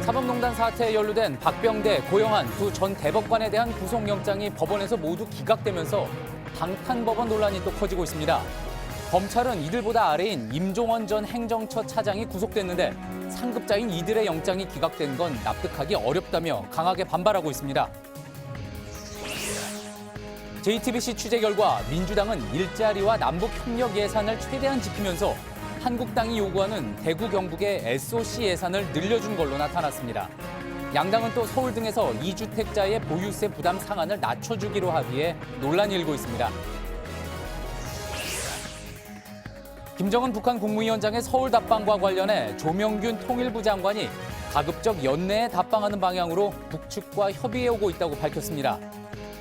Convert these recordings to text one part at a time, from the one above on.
사법농단 사태에 연루된 박병대, 고영한 두 전 대법관에 대한 구속영장이 법원에서 모두 기각되면서 방탄법원 논란이 또 커지고 있습니다. 검찰은 이들보다 아래인 임종원 전 행정처 차장이 구속됐는데 상급자인 이들의 영장이 기각된 건 납득하기 어렵다며 강하게 반발하고 있습니다. JTBC 취재 결과 민주당은 일자리와 남북 협력 예산을 최대한 지키면서 한국당이 요구하는 대구 경북의 SOC 예산을 늘려준 걸로 나타났습니다. 양당은 또 서울 등에서 2주택자의 보유세 부담 상한을 낮춰주기로 합의해 논란이 일고 있습니다. 김정은 북한 국무위원장의 서울 답방과 관련해 조명균 통일부 장관이 가급적 연내에 답방하는 방향으로 북측과 협의해 오고 있다고 밝혔습니다.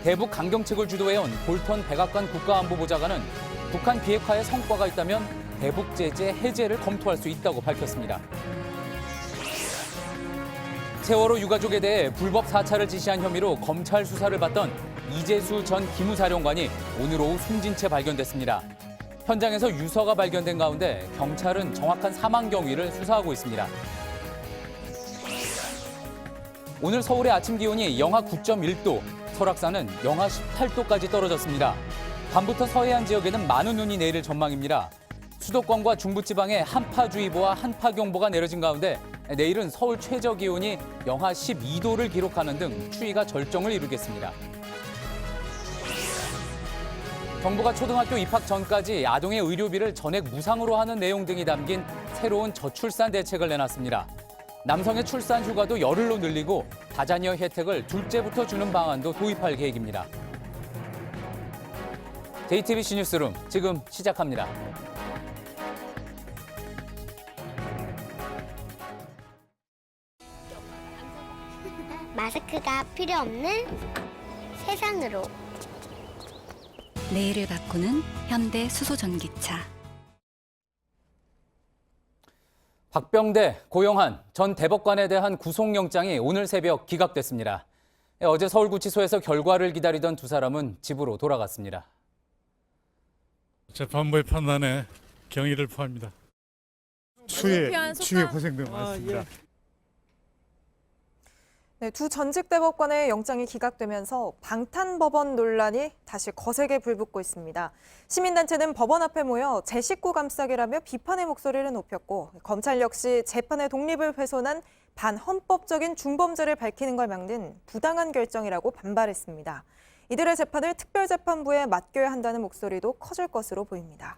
대북 강경책을 주도해온 볼턴 백악관 국가안보보좌관은 북한 비핵화에 성과가 있다면 대북 제재 해제를 검토할 수 있다고 밝혔습니다. 세월호 유가족에 대해 불법 사찰을 지시한 혐의로 검찰 수사를 받던 이재수 전 기무사령관이 오늘 오후 숨진 채 발견됐습니다. 현장에서 유서가 발견된 가운데 경찰은 정확한 사망 경위를 수사하고 있습니다. 오늘 서울의 아침 기온이 영하 9.1도, 설악산은 영하 18도까지 떨어졌습니다. 밤부터 서해안 지역에는 많은 눈이 내릴 전망입니다. 수도권과 중부지방에 한파주의보와 한파경보가 내려진 가운데 내일은 서울 최저 기온이 영하 12도를 기록하는 등 추위가 절정을 이루겠습니다. 정부가 초등학교 입학 전까지 아동의 의료비를 전액 무상으로 하는 내용 등이 담긴 새로운 저출산 대책을 내놨습니다. 남성의 출산 휴가도 열흘로 늘리고 다자녀 혜택을 둘째부터 주는 방안도 도입할 계획입니다. JTBC 뉴스룸 지금 시작합니다. 마스크가 필요 없는 세상으로. 내일을 바꾸는 현대 수소전기차. 박병대, 고영한 전 대법관에 대한 구속영장이 오늘 새벽 기각됐습니다. 어제 서울구치소에서 결과를 기다리던 두 사람은 집으로 돌아갔습니다. 재판부의 판단에 경의를 표합니다. 추위에 고생들 많습니다. 예. 네, 두 전직 대법관의 영장이 기각되면서 방탄법원 논란이 다시 거세게 불붙고 있습니다. 시민단체는 법원 앞에 모여 제 식구 감싸기라며 비판의 목소리를 높였고 검찰 역시 재판의 독립을 훼손한 반헌법적인 중범죄를 밝히는 걸 막는 부당한 결정이라고 반발했습니다. 이들의 재판을 특별재판부에 맡겨야 한다는 목소리도 커질 것으로 보입니다.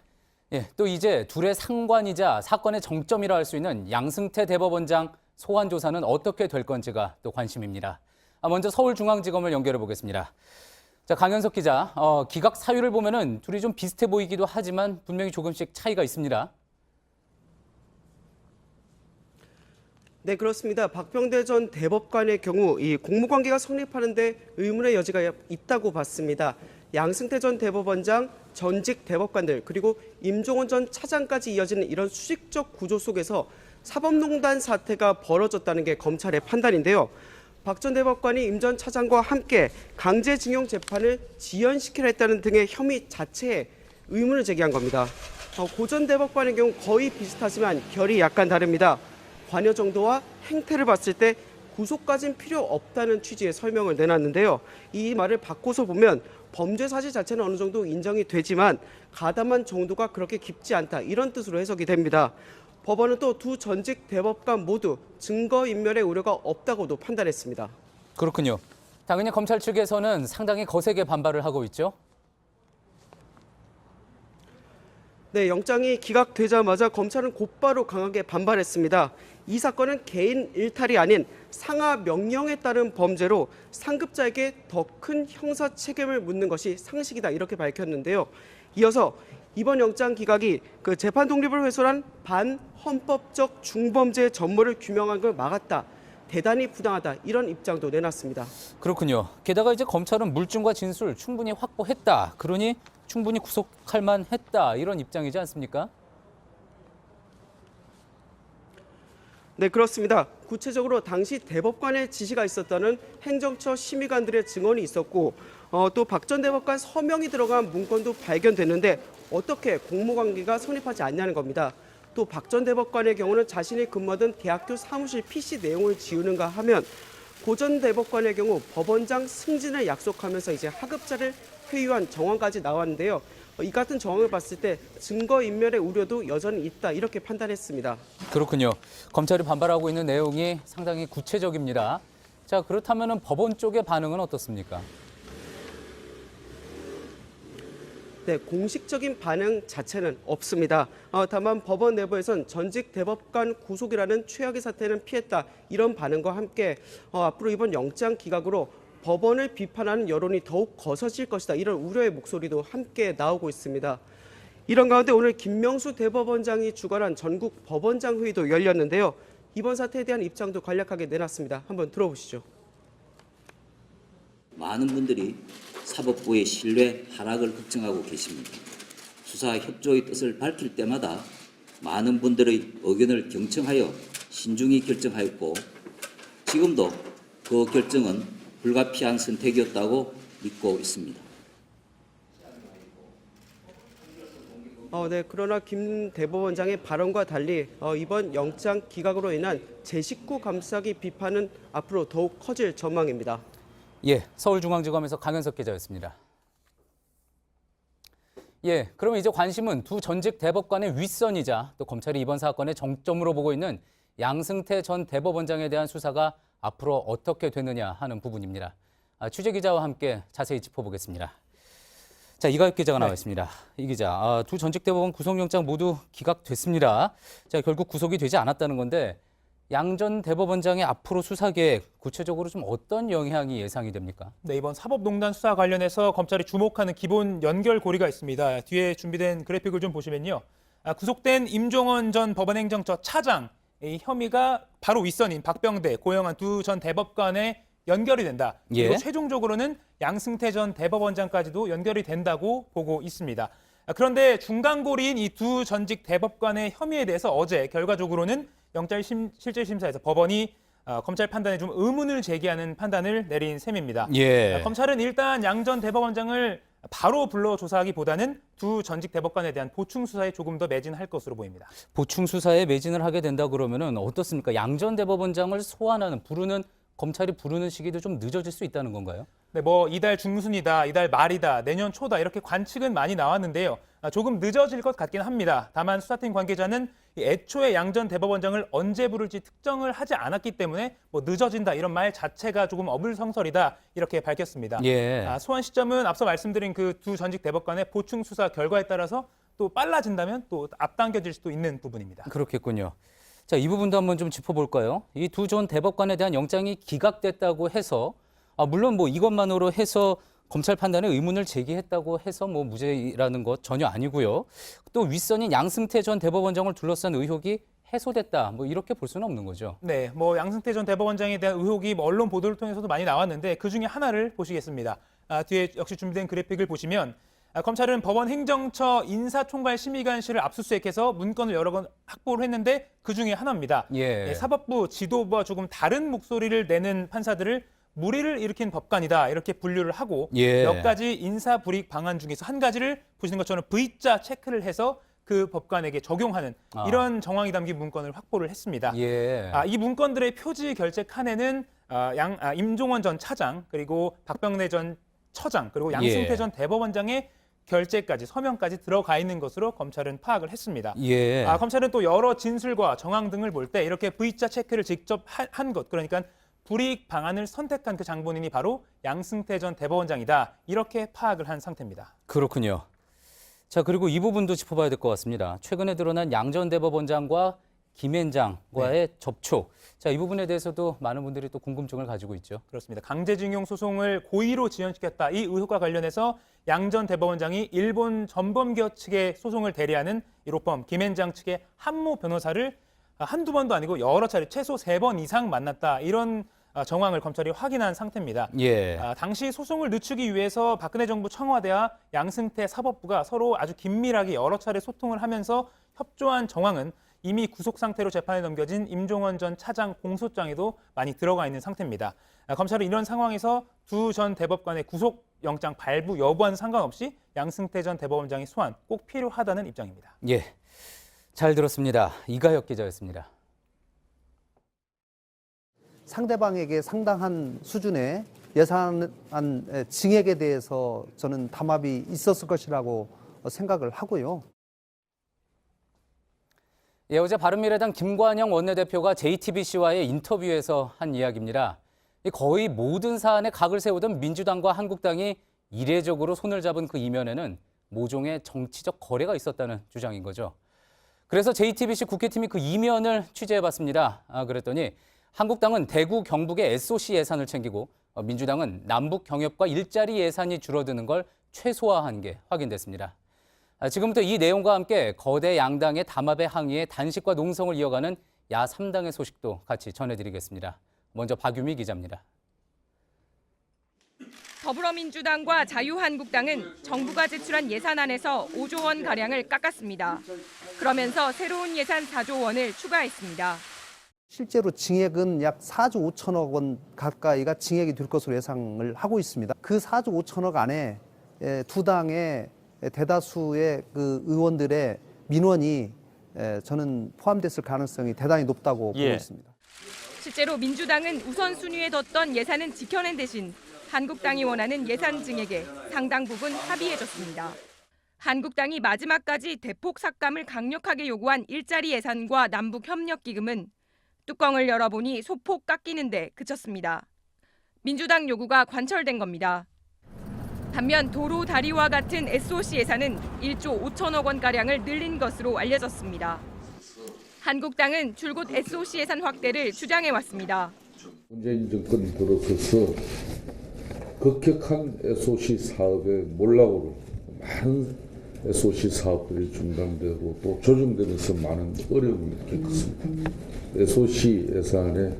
예, 또 이제 둘의 상관이자 사건의 정점이라 할 수 있는 양승태 대법원장 소환 조사는 어떻게 될 건지가 또 관심입니다. 먼저 서울중앙지검을 연결해 보겠습니다. 자, 강현석 기자, 기각 사유를 보면은 둘이 좀 비슷해 보이기도 하지만 분명히 조금씩 차이가 있습니다. 네, 그렇습니다. 박병대 전 대법관의 경우 이 공무관계가 성립하는데 의문의 여지가 있다고 봤습니다. 양승태 전 대법원장, 전직 대법관들 그리고 임종원 전 차장까지 이어지는 이런 수직적 구조 속에서 사법농단 사태가 벌어졌다는 게 검찰의 판단인데요. 박 전 대법관이 임 전 차장과 함께 강제징용 재판을 지연시키려 했다는 등의 혐의 자체에 의문을 제기한 겁니다. 고 전 대법관의 경우 거의 비슷하지만 결이 약간 다릅니다. 관여 정도와 행태를 봤을 때 구속까지는 필요 없다는 취지의 설명을 내놨는데요. 이 말을 바꿔서 보면 범죄 사실 자체는 어느 정도 인정이 되지만 가담한 정도가 그렇게 깊지 않다 이런 뜻으로 해석이 됩니다. 법원은 또 두 전직 대법관 모두 증거인멸의 우려가 없다고도 판단했습니다. 그렇군요. 당연히 검찰 측에서는 상당히 거세게 반발을 하고 있죠. 네, 영장이 기각되자마자 검찰은 곧바로 강하게 반발했습니다. 이 사건은 개인 일탈이 아닌 상하 명령에 따른 범죄로 상급자에게 더 큰 형사 책임을 묻는 것이 상식이다 이렇게 밝혔는데요. 이어서 이번 영장 기각이 그 재판 독립을 훼손한 반헌법적 중범죄의 전모를 규명한 걸 막았다. 대단히 부당하다 이런 입장도 내놨습니다. 그렇군요. 게다가 이제 검찰은 물증과 진술 충분히 확보했다. 그러니 충분히 구속할 만했다. 이런 입장이지 않습니까? 네, 그렇습니다. 구체적으로 당시 대법관의 지시가 있었다는 행정처 심의관들의 증언이 있었고 또 박 전 대법관 서명이 들어간 문건도 발견됐는데 어떻게 공모관계가 성립하지 않냐는 겁니다. 또 박 전 대법관의 경우는 자신이 근무하던 대학교 사무실 PC 내용을 지우는가 하면 고 전 대법관의 경우 법원장 승진을 약속하면서 이제 하급자를 회유한 정황까지 나왔는데요. 이 같은 정황을 봤을 때 증거인멸의 우려도 여전히 있다 이렇게 판단했습니다. 그렇군요. 검찰이 반발하고 있는 내용이 상당히 구체적입니다. 자, 그렇다면 법원 쪽의 반응은 어떻습니까? 네, 공식적인 반응 자체는 없습니다. 다만 법원 내부에선 전직 대법관 구속이라는 최악의 사태는 피했다. 이런 반응과 함께 앞으로 이번 영장 기각으로 법원을 비판하는 여론이 더욱 거세질 것이다. 이런 우려의 목소리도 함께 나오고 있습니다. 이런 가운데 오늘 김명수 대법원장이 주관한 전국 법원장 회의도 열렸는데요. 이번 사태에 대한 입장도 간략하게 내놨습니다. 한번 들어보시죠. 많은 분들이 사법부의 신뢰 하락을 걱정하고 계십니다. 수사 협조의 뜻을 밝힐 때마다 많은 분들의 의견을 경청하여 신중히 결정하였고 지금도 그 결정은 불가피한 선택이었다고 믿고 있습니다. 네, 그러나 김 대법원장의 발언과 달리 이번 영장 기각으로 인한 제 식구 감싸기 비판은 앞으로 더욱 커질 전망입니다. 예, 서울중앙지검에서 강현석 기자였습니다. 예, 그러면 이제 관심은 두 전직 대법관의 윗선이자 또 검찰이 이번 사건의 정점으로 보고 있는 양승태 전 대법원장에 대한 수사가 앞으로 어떻게 되느냐 하는 부분입니다. 취재기자와 함께 자세히 짚어보겠습니다. 자, 이가엽 기자가 나와 있습니다. 이 기자, 두 전직 대법원 구속영장 모두 기각됐습니다. 자, 결국 구속이 되지 않았다는 건데 양 전 대법원장의 앞으로 수사 계획, 구체적으로 좀 어떤 영향이 예상이 됩니까? 네, 이번 사법농단 수사 관련해서 검찰이 주목하는 기본 연결고리가 있습니다. 뒤에 준비된 그래픽을 좀 보시면요. 구속된 임종원 전 법원행정처 차장, 이 혐의가 바로 윗선인 박병대, 고영한 두 전 대법관에 연결이 된다. 그리고 예. 최종적으로는 양승태 전 대법원장까지도 연결이 된다고 보고 있습니다. 그런데 중간고리인 이 두 전직 대법관의 혐의에 대해서 어제 결과적으로는 영장실질심사에서 법원이 검찰 판단에 좀 의문을 제기하는 판단을 내린 셈입니다. 예. 검찰은 일단 양 전 대법원장을 바로 불러 조사하기보다는 두 전직 대법관에 대한 보충 수사에 조금 더 매진할 것으로 보입니다. 보충 수사에 매진을 하게 된다 그러면은 어떻습니까? 양 전 대법원장을 소환하는 검찰이 부르는 시기도 좀 늦어질 수 있다는 건가요? 네, 뭐 이달 중순이다, 이달 말이다, 내년 초다 이렇게 관측은 많이 나왔는데요. 조금 늦어질 것 같긴 합니다. 다만 수사팀 관계자는 애초에 양 전 대법원장을 언제 부를지 특정을 하지 않았기 때문에 뭐 늦어진다 이런 말 자체가 조금 어불성설이다 이렇게 밝혔습니다. 예. 소환 시점은 앞서 말씀드린 그 두 전직 대법관의 보충 수사 결과에 따라서 또 빨라진다면 또 앞당겨질 수도 있는 부분입니다. 그렇겠군요. 자, 이 부분도 한번 좀 짚어볼까요? 이 두 전 대법관에 대한 영장이 기각됐다고 해서 물론 뭐 이것만으로 해서 검찰 판단에 의문을 제기했다고 해서 뭐 무죄라는 것 전혀 아니고요. 또 윗선인 양승태 전 대법원장을 둘러싼 의혹이 해소됐다. 뭐 이렇게 볼 수는 없는 거죠. 네, 뭐 양승태 전 대법원장에 대한 의혹이 뭐 언론 보도를 통해서도 많이 나왔는데 그 중에 하나를 보시겠습니다. 뒤에 역시 준비된 그래픽을 보시면 검찰은 법원 행정처 인사총괄심의관실을 압수수색해서 문건을 여러 건 확보를 했는데 그 중에 하나입니다. 예. 사법부 지도부와 조금 다른 목소리를 내는 판사들을 무리를 일으킨 법관이다 이렇게 분류를 하고 예. 몇 가지 인사 불이익 방안 중에서 한 가지를 보시는 것처럼 V자 체크를 해서 그 법관에게 적용하는 이런 정황이 담긴 문건을 확보를 했습니다. 예. 이 문건들의 표지 결제 칸에는 임종원 전 차장 그리고 박병대 전 처장 그리고 양승태 예. 전 대법원장의 결재까지 서명까지 들어가 있는 것으로 검찰은 파악을 했습니다. 예. 검찰은 또 여러 진술과 정황 등을 볼 때 이렇게 V자 체크를 직접 한 것 그러니까 불이익 방안을 선택한 그 장본인이 바로 양승태 전 대법원장이다. 이렇게 파악을 한 상태입니다. 그렇군요. 자, 그리고 이 부분도 짚어봐야 될 것 같습니다. 최근에 드러난 양 전 대법원장과 김앤장과의 접촉. 자, 이 부분에 대해서도 많은 분들이 또 궁금증을 가지고 있죠. 그렇습니다. 강제징용 소송을 고의로 지연시켰다. 이 의혹과 관련해서 양 전 대법원장이 일본 전범기업 측의 소송을 대리하는 이 로펌 김앤장 측의 한모 변호사를 한두 번도 아니고 여러 차례 최소 3번 이상 만났다. 이런 정황을 검찰이 확인한 상태입니다. 예. 당시 소송을 늦추기 위해서 박근혜 정부 청와대와 양승태 사법부가 서로 아주 긴밀하게 여러 차례 소통을 하면서 협조한 정황은 이미 구속 상태로 재판에 넘겨진 임종원 전 차장 공소장에도 많이 들어가 있는 상태입니다. 검찰은 이런 상황에서 두 전 대법관의 구속영장 발부 여부와는 상관없이 양승태 전 대법원장의 소환 꼭 필요하다는 입장입니다. 예. 잘 들었습니다. 이가혁 기자였습니다. 상대방에게 상당한 수준의 예산안 증액에 대해서 저는 담합이 있었을 것이라고 생각을 하고요. 예, 어제 바른미래당 김관영 원내대표가 JTBC와의 인터뷰에서 한 이야기입니다. 거의 모든 사안에 각을 세우던 민주당과 한국당이 이례적으로 손을 잡은 그 이면에는 모종의 정치적 거래가 있었다는 주장인 거죠. 그래서 JTBC 국회팀이 그 이면을 취재해봤습니다. 그랬더니 한국당은 대구, 경북의 SOC 예산을 챙기고 민주당은 남북 경협과 일자리 예산이 줄어드는 걸 최소화한 게 확인됐습니다. 지금부터 이 내용과 함께 거대 양당의 담합의 항의에 단식과 농성을 이어가는 야3당의 소식도 같이 전해드리겠습니다. 먼저 박유미 기자입니다. 더불어민주당과 자유한국당은 정부가 제출한 예산안에서 5조 원가량을 깎았습니다. 그러면서 새로운 예산 4조 원을 추가했습니다. 실제로 증액은 약 4조 5천억 원 가까이가 증액이 될 것으로 예상을 하고 있습니다. 그 4조 5천억 안에 두 당의 대다수의 그 의원들의 민원이 저는 포함됐을 가능성이 대단히 높다고 보고 있습니다. 실제로 민주당은 우선순위에 뒀던 예산은 지켜낸 대신 한국당이 원하는 예산 증액에 상당 부분 합의해줬습니다. 한국당이 마지막까지 대폭 삭감을 강력하게 요구한 일자리 예산과 남북협력기금은 뚜껑을 열어보니 소폭 깎이는데 그쳤습니다. 민주당 요구가 관철된 겁니다. 반면 도로, 다리와 같은 SOC 예산은 1조 5천억 원가량을 늘린 것으로 알려졌습니다. 한국당은 줄곧 SOC 예산 확대를 주장해왔습니다. 문재인 정권이 들어서서 급격한 SOC 사업의 몰락으로 많은 SOC 사업들이 중단되고 또 조정되면서 많은 어려움을 겪었습니다. SOC 예산의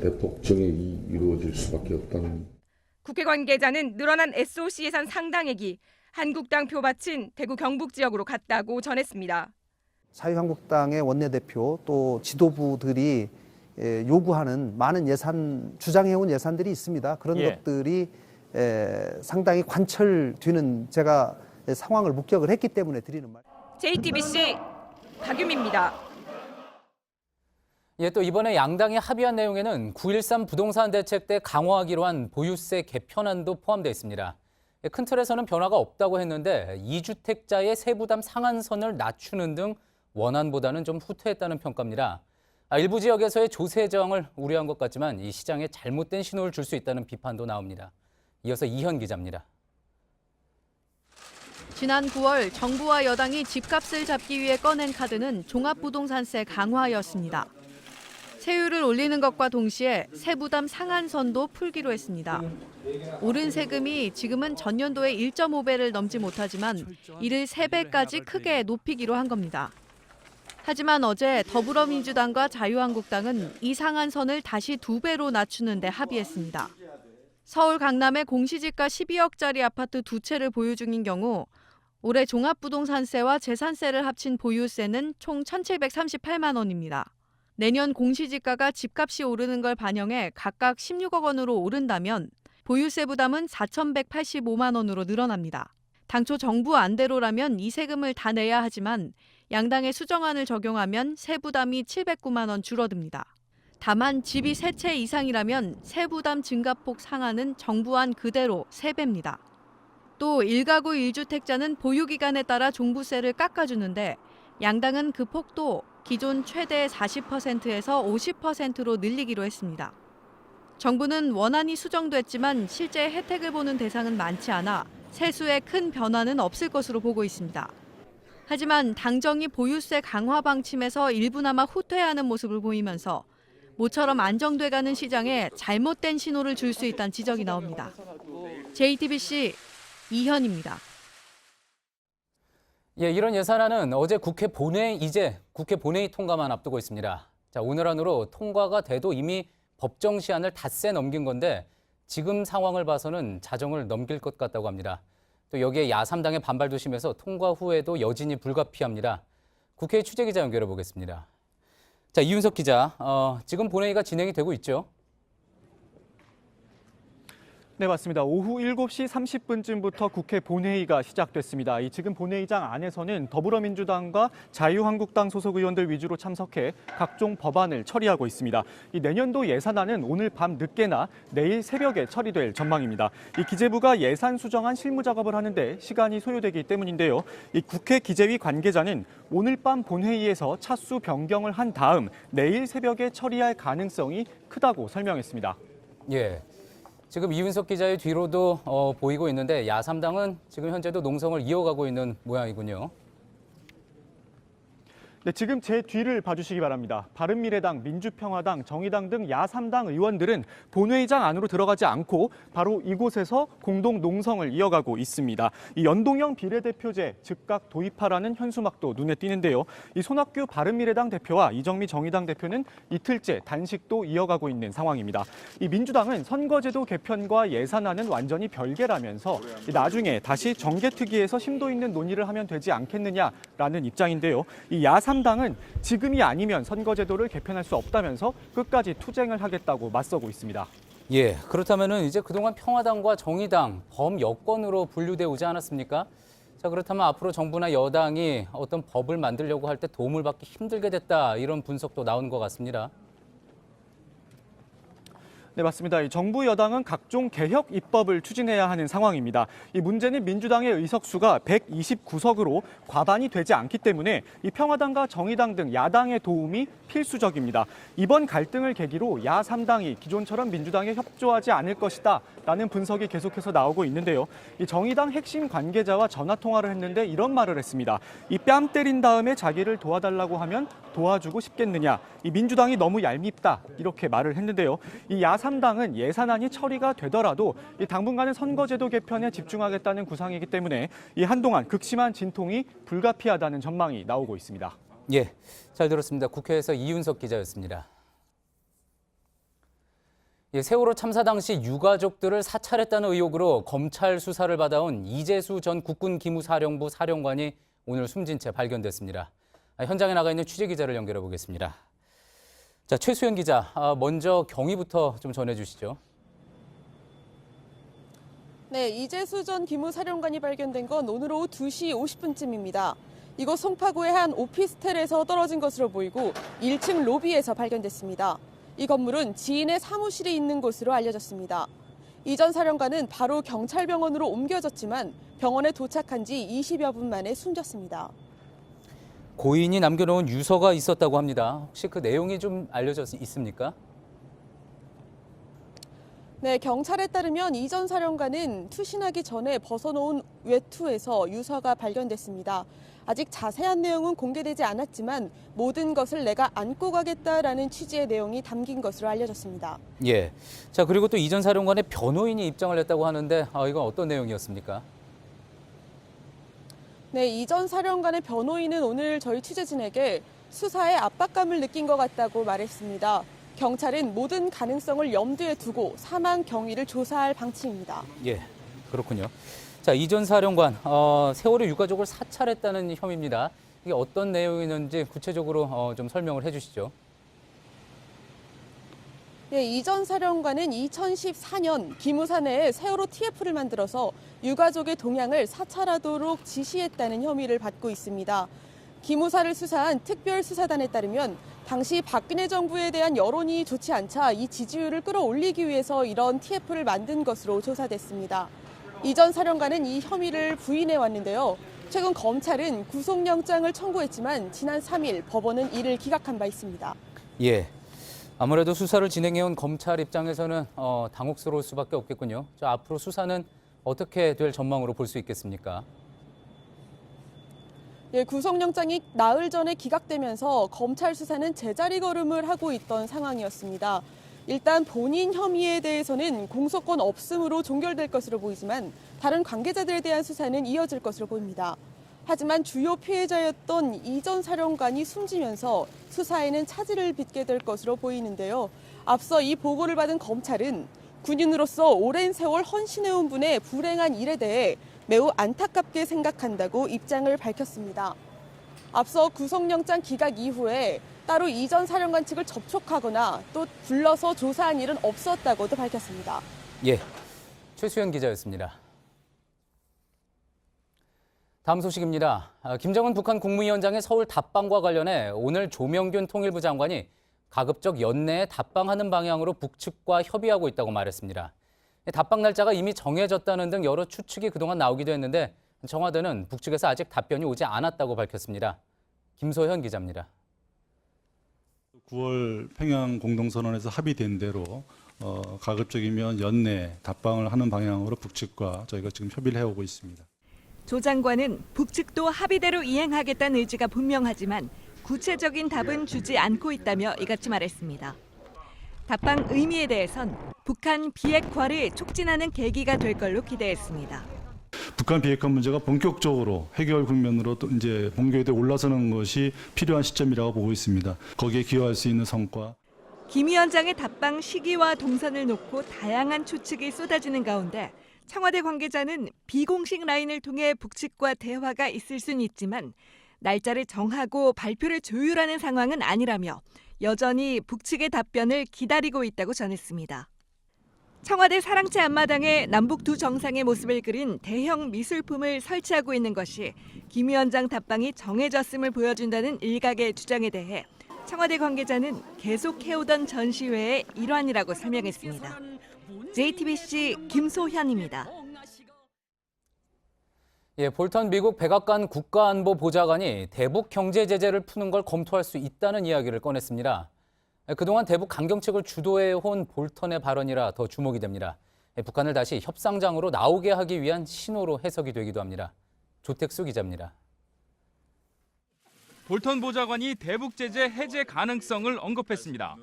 대폭 증액이 이루어질 수밖에 없다는. 국회 관계자는 늘어난 SOC 예산 상당액이 한국당 표밭인 대구 경북 지역으로 갔다고 전했습니다. 자유한국당의 원내대표 또 지도부들이 요구하는 많은 예산, 주장해온 예산들이 있습니다. 그런 것들이 상당히 관철되는 제가 상황을 목격을 했기 때문에 드리는 말. JTBC 박유미입니다. 예, 또 이번에 양당이 합의한 내용에는 9.13 부동산 대책 때 강화하기로 한 보유세 개편안도 포함되어 있습니다. 큰 틀에서는 변화가 없다고 했는데 2주택자의 세부담 상한선을 낮추는 등 원안보다는 좀 후퇴했다는 평가입니다. 일부 지역에서의 조세정을 우려한 것 같지만 이 시장에 잘못된 신호를 줄 수 있다는 비판도 나옵니다. 이어서 이현 기자입니다. 지난 9월 정부와 여당이 집값을 잡기 위해 꺼낸 카드는 종합부동산세 강화였습니다. 세율을 올리는 것과 동시에 세부담 상한선도 풀기로 했습니다. 오른 세금이 지금은 전년도의 1.5배를 넘지 못하지만 이를 3배까지 크게 높이기로 한 겁니다. 하지만 어제 더불어민주당과 자유한국당은 이 상한선을 다시 2배로 낮추는 데 합의했습니다. 서울 강남의 공시지가 12억짜리 아파트 2채를 보유 중인 경우 올해 종합부동산세와 재산세를 합친 보유세는 총 1,738만 원입니다. 내년 공시지가가 집값이 오르는 걸 반영해 각각 16억 원으로 오른다면 보유세 부담은 4,185만 원으로 늘어납니다. 당초 정부 안대로라면 이 세금을 다 내야 하지만 양당의 수정안을 적용하면 세부담이 709만 원 줄어듭니다. 다만 집이 3채 이상이라면 세부담 증가폭 상한은 정부안 그대로 3배입니다. 또 1가구 1주택자는 보유기간에 따라 종부세를 깎아주는데 양당은 그 폭도 기존 최대 40%에서 50%로 늘리기로 했습니다. 정부는 원안이 수정됐지만 실제 혜택을 보는 대상은 많지 않아 세수에 큰 변화는 없을 것으로 보고 있습니다. 하지만 당정이 보유세 강화 방침에서 일부나마 후퇴하는 모습을 보이면서 모처럼 안정돼가는 시장에 잘못된 신호를 줄 수 있다는 지적이 나옵니다. JTBC 이현입니다. 예, 이런 예산안은 어제 국회 본회의 통과만 앞두고 있습니다. 자, 오늘 안으로 통과가 돼도 이미 법정 시한을 닷새 넘긴 건데 지금 상황을 봐서는 자정을 넘길 것 같다고 합니다. 또 여기에 야3당의 반발도 심해서 통과 후에도 여진이 불가피합니다. 국회 취재기자 연결해 보겠습니다. 자, 이윤석 기자, 지금 본회의가 진행이 되고 있죠? 네, 맞습니다. 오후 7시 30분쯤부터 국회 본회의가 시작됐습니다. 지금 본회의장 안에서는 더불어민주당과 자유한국당 소속 의원들 위주로 참석해 각종 법안을 처리하고 있습니다. 내년도 예산안은 오늘 밤 늦게나 내일 새벽에 처리될 전망입니다. 기재부가 예산 수정안 실무 작업을 하는데 시간이 소요되기 때문인데요. 국회 기재위 관계자는 오늘 밤 본회의에서 차수 변경을 한 다음 내일 새벽에 처리할 가능성이 크다고 설명했습니다. 예. 지금 이윤석 기자의 뒤로도 보이고 있는데 야3당은 지금 현재도 농성을 이어가고 있는 모양이군요. 네, 지금 제 뒤를 봐주시기 바랍니다. 바른미래당, 민주평화당, 정의당 등 야3당 의원들은 본회의장 안으로 들어가지 않고 바로 이곳에서 공동 농성을 이어가고 있습니다. 연동형 비례대표제 즉각 도입하라는 현수막도 눈에 띄는데요. 손학규 바른미래당 대표와 이정미 정의당 대표는 이틀째 단식도 이어가고 있는 상황입니다. 민주당은 선거제도 개편과 예산안은 완전히 별개라면서 나중에 다시 정개특위에서 심도 있는 논의를 하면 되지 않겠느냐라는 입장인데요. 야3당은 지금이 아니면 선거제도를 개편할 수 없다면서 끝까지 투쟁을 하겠다고 맞서고 있습니다. 예, 그렇다면은 이제 그동안 평화당과 정의당, 범여권으로 분류돼 오지 않았습니까? 자, 그렇다면 앞으로 정부나 여당이 어떤 법을 만들려고 할 때 도움을 받기 힘들게 됐다, 이런 분석도 나오는 것 같습니다. 네, 맞습니다. 정부 여당은 각종 개혁 입법을 추진해야 하는 상황입니다. 문제는 민주당의 의석수가 129석으로 과반이 되지 않기 때문에 평화당과 정의당 등 야당의 도움이 필수적입니다. 이번 갈등을 계기로 야3당이 기존처럼 민주당에 협조하지 않을 것이다 라는 분석이 계속해서 나오고 있는데요. 정의당 핵심 관계자와 전화 통화를 했는데 이런 말을 했습니다. 뺨 때린 다음에 자기를 도와달라고 하면 도와주고 싶겠느냐. 민주당이 너무 얄밉다 이렇게 말을 했는데요. 야3당은 예산안이 처리가 되더라도 당분간은 선거제도 개편에 집중하겠다는 구상이기 때문에 한동안 극심한 진통이 불가피하다는 전망이 나오고 있습니다. 예, 잘 들었습니다. 국회에서 이윤석 기자였습니다. 세월호 참사 당시 유가족들을 사찰했다는 의혹으로 검찰 수사를 받아온 이재수 전 국군기무사령부 사령관이 오늘 숨진 채 발견됐습니다. 현장에 나가 있는 취재기자를 연결해 보겠습니다. 자, 최수연 기자, 먼저 경위부터 좀 전해주시죠. 네, 이재수 전 기무사령관이 발견된 건 오늘 오후 2시 50분쯤입니다. 이곳 송파구의 한 오피스텔에서 떨어진 것으로 보이고 1층 로비에서 발견됐습니다. 이 건물은 지인의 사무실이 있는 곳으로 알려졌습니다. 이 전 사령관은 바로 경찰병원으로 옮겨졌지만 병원에 도착한 지 20여 분 만에 숨졌습니다. 고인이 남겨놓은 유서가 있었다고 합니다. 혹시 그 내용이 좀 알려져 있습니까? 네, 경찰에 따르면 이 전 사령관은 투신하기 전에 벗어놓은 외투에서 유서가 발견됐습니다. 아직 자세한 내용은 공개되지 않았지만 모든 것을 내가 안고 가겠다라는 취지의 내용이 담긴 것으로 알려졌습니다. 예. 자, 그리고 또 이 전 사령관의 변호인이 입장을 냈다고 하는데 이건 어떤 내용이었습니까? 네, 이 전 사령관의 변호인은 오늘 저희 취재진에게 수사에 압박감을 느낀 것 같다고 말했습니다. 경찰은 모든 가능성을 염두에 두고 사망 경위를 조사할 방침입니다. 예, 그렇군요. 자, 이 전 사령관, 세월호 유가족을 사찰했다는 혐의입니다. 이게 어떤 내용이었는지 구체적으로 좀 설명을 해주시죠. 네, 이 전 사령관은 2014년 기무사 내에 세월호 TF를 만들어서 유가족의 동향을 사찰하도록 지시했다는 혐의를 받고 있습니다. 기무사를 수사한 특별수사단에 따르면 당시 박근혜 정부에 대한 여론이 좋지 않자 이 지지율을 끌어올리기 위해서 이런 TF를 만든 것으로 조사됐습니다. 이 전 사령관은 이 혐의를 부인해 왔는데요. 최근 검찰은 구속영장을 청구했지만 지난 3일 법원은 이를 기각한 바 있습니다. 예. 아무래도 수사를 진행해온 검찰 입장에서는 당혹스러울 수밖에 없겠군요. 자, 앞으로 수사는 어떻게 될 전망으로 볼 수 있겠습니까? 예, 구속영장이 나흘 전에 기각되면서 검찰 수사는 제자리 걸음을 하고 있던 상황이었습니다. 일단 본인 혐의에 대해서는 공소권 없음으로 종결될 것으로 보이지만 다른 관계자들에 대한 수사는 이어질 것으로 보입니다. 하지만 주요 피해자였던 이 전 사령관이 숨지면서 수사에는 차질을 빚게 될 것으로 보이는데요. 앞서 이 보고를 받은 검찰은 군인으로서 오랜 세월 헌신해온 분의 불행한 일에 대해 매우 안타깝게 생각한다고 입장을 밝혔습니다. 앞서 구속영장 기각 이후에 따로 이 전 사령관 측을 접촉하거나 또 불러서 조사한 일은 없었다고도 밝혔습니다. 예. 최수연 기자였습니다. 다음 소식입니다. 김정은 북한 국무위원장의 서울 답방과 관련해 오늘 조명균 통일부 장관이 가급적 연내에 답방하는 방향으로 북측과 협의하고 있다고 말했습니다. 답방 날짜가 이미 정해졌다는 등 여러 추측이 그동안 나오기도 했는데 청와대는 북측에서 아직 답변이 오지 않았다고 밝혔습니다. 김소현 기자입니다. 9월 평양 공동선언에서 합의된 대로 가급적이면 연내 답방을 하는 방향으로 북측과 저희가 지금 협의를 해오고 있습니다. 조 장관은 북측도 합의대로 이행하겠다는 의지가 분명하지만 구체적인 답은 주지 않고 있다며 이같이 말했습니다. 답방 의미에 대해선 북한 비핵화를 촉진하는 계기가 될 걸로 기대했습니다. 북한 비핵화 문제가 본격적으로 해결 국면으로 또 이제 본격에 올라서는 것이 필요한 시점이라고 보고 있습니다. 거기에 기여할 수 있는 성과. 김 위원장의 답방 시기와 동선을 놓고 다양한 추측이 쏟아지는 가운데 청와대 관계자는 비공식 라인을 통해 북측과 대화가 있을 수는 있지만 날짜를 정하고 발표를 조율하는 상황은 아니라며 여전히 북측의 답변을 기다리고 있다고 전했습니다. 청와대 사랑채 앞마당에 남북 두 정상의 모습을 그린 대형 미술품을 설치하고 있는 것이 김 위원장 답방이 정해졌음을 보여준다는 일각의 주장에 대해 청와대 관계자는 계속 해오던 전시회의 일환이라고 설명했습니다. JTBC 김소현입니다. 볼턴 미국 백악관 국가안보보좌관이 대북 경제 제재를 푸는 걸 검토할 수 있다는 이야기를 꺼냈습니다. 그동안 대북 강경책을 주도해온 볼턴의 발언이라 더 주목이 됩니다. 북한을 다시 협상장으로 나오게 하기 위한 신호로 해석이 되기도 합니다. 조택수 기자입니다. 볼턴 보좌관이 대북 제재 해제 가능성을 언급했습니다.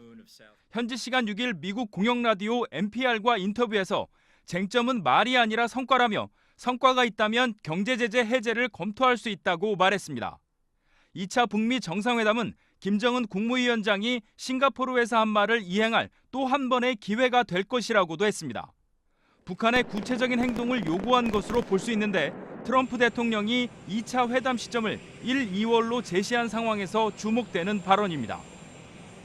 현지 시간 6일 미국 공영라디오 NPR과 인터뷰에서 쟁점은 말이 아니라 성과라며 성과가 있다면 경제 제재 해제를 검토할 수 있다고 말했습니다. 2차 북미 정상회담은 김정은 국무위원장이 싱가포르에서 한 말을 이행할 또 한 번의 기회가 될 것이라고도 했습니다. 북한의 구체적인 행동을 요구한 것으로 볼 수 있는데 트럼프 대통령이 2차 회담 시점을 1, 2월로 제시한 상황에서 주목되는 발언입니다.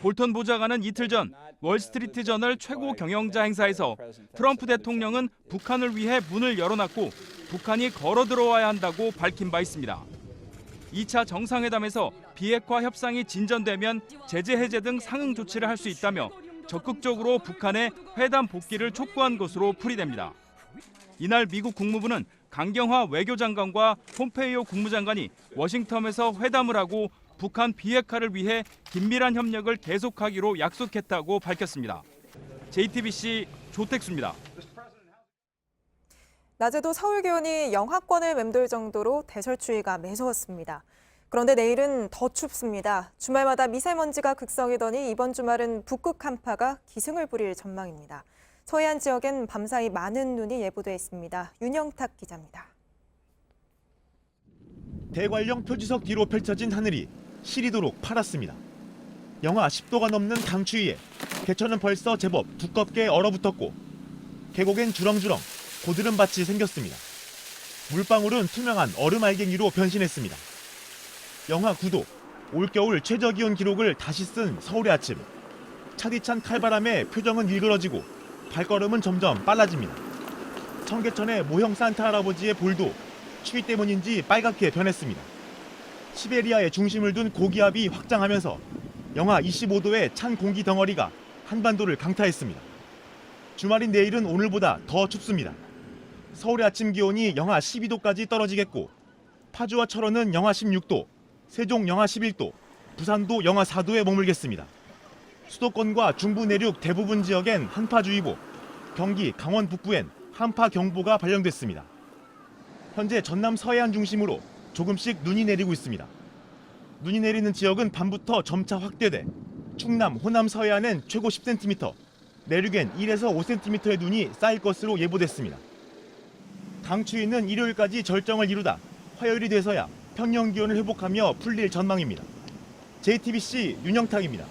볼턴 보좌관은 이틀 전 월스트리트 저널 최고 경영자 행사에서 트럼프 대통령은 북한을 위해 문을 열어놨고 북한이 걸어 들어와야 한다고 밝힌 바 있습니다. 2차 정상회담에서 비핵화 협상이 진전되면 제재 해제 등 상응 조치를 할 수 있다며 적극적으로 북한의 회담 복귀를 촉구한 것으로 풀이됩니다. 이날 미국 국무부는 강경화 외교장관과 폼페이오 국무장관이 워싱턴에서 회담을 하고 북한 비핵화를 위해 긴밀한 협력을 계속하기로 약속했다고 밝혔습니다. JTBC 조택수입니다. 낮에도 서울 기온이 영하권을 맴돌 정도로 대설추위가 매서웠습니다. 그런데 내일은 더 춥습니다. 주말마다 미세먼지가 극성이더니 이번 주말은 북극 한파가 기승을 부릴 전망입니다. 서해안 지역엔 밤사이 많은 눈이 예보돼 있습니다. 윤영탁 기자입니다. 대관령 표지석 뒤로 펼쳐진 하늘이 시리도록 파랗습니다. 영하 10도가 넘는 강추위에 개천은 벌써 제법 두껍게 얼어붙었고 계곡엔 주렁주렁 고드름 밭이 생겼습니다. 물방울은 투명한 얼음 알갱이로 변신했습니다. 영하 9도, 올겨울 최저기온 기록을 다시 쓴 서울의 아침. 차디찬 칼바람에 표정은 일그러지고 발걸음은 점점 빨라집니다. 청계천의 모형 산타 할아버지의 볼도 추위 때문인지 빨갛게 변했습니다. 시베리아에 중심을 둔 고기압이 확장하면서 영하 25도의 찬 공기 덩어리가 한반도를 강타했습니다. 주말인 내일은 오늘보다 더 춥습니다. 서울의 아침 기온이 영하 12도까지 떨어지겠고 파주와 철원은 영하 16도, 세종 영하 11도, 부산도 영하 4도에 머물겠습니다. 수도권과 중부 내륙 대부분 지역엔 한파주의보, 경기, 강원 북부엔 한파경보가 발령됐습니다. 현재 전남 서해안 중심으로 조금씩 눈이 내리고 있습니다. 눈이 내리는 지역은 밤부터 점차 확대돼 충남, 호남 서해안엔 최고 10cm, 내륙엔 1에서 5cm의 눈이 쌓일 것으로 예보됐습니다. 강추위는 일요일까지 절정을 이루다 화요일이 돼서야 평년 기온을 회복하며 풀릴 전망입니다. JTBC 윤영탁입니다.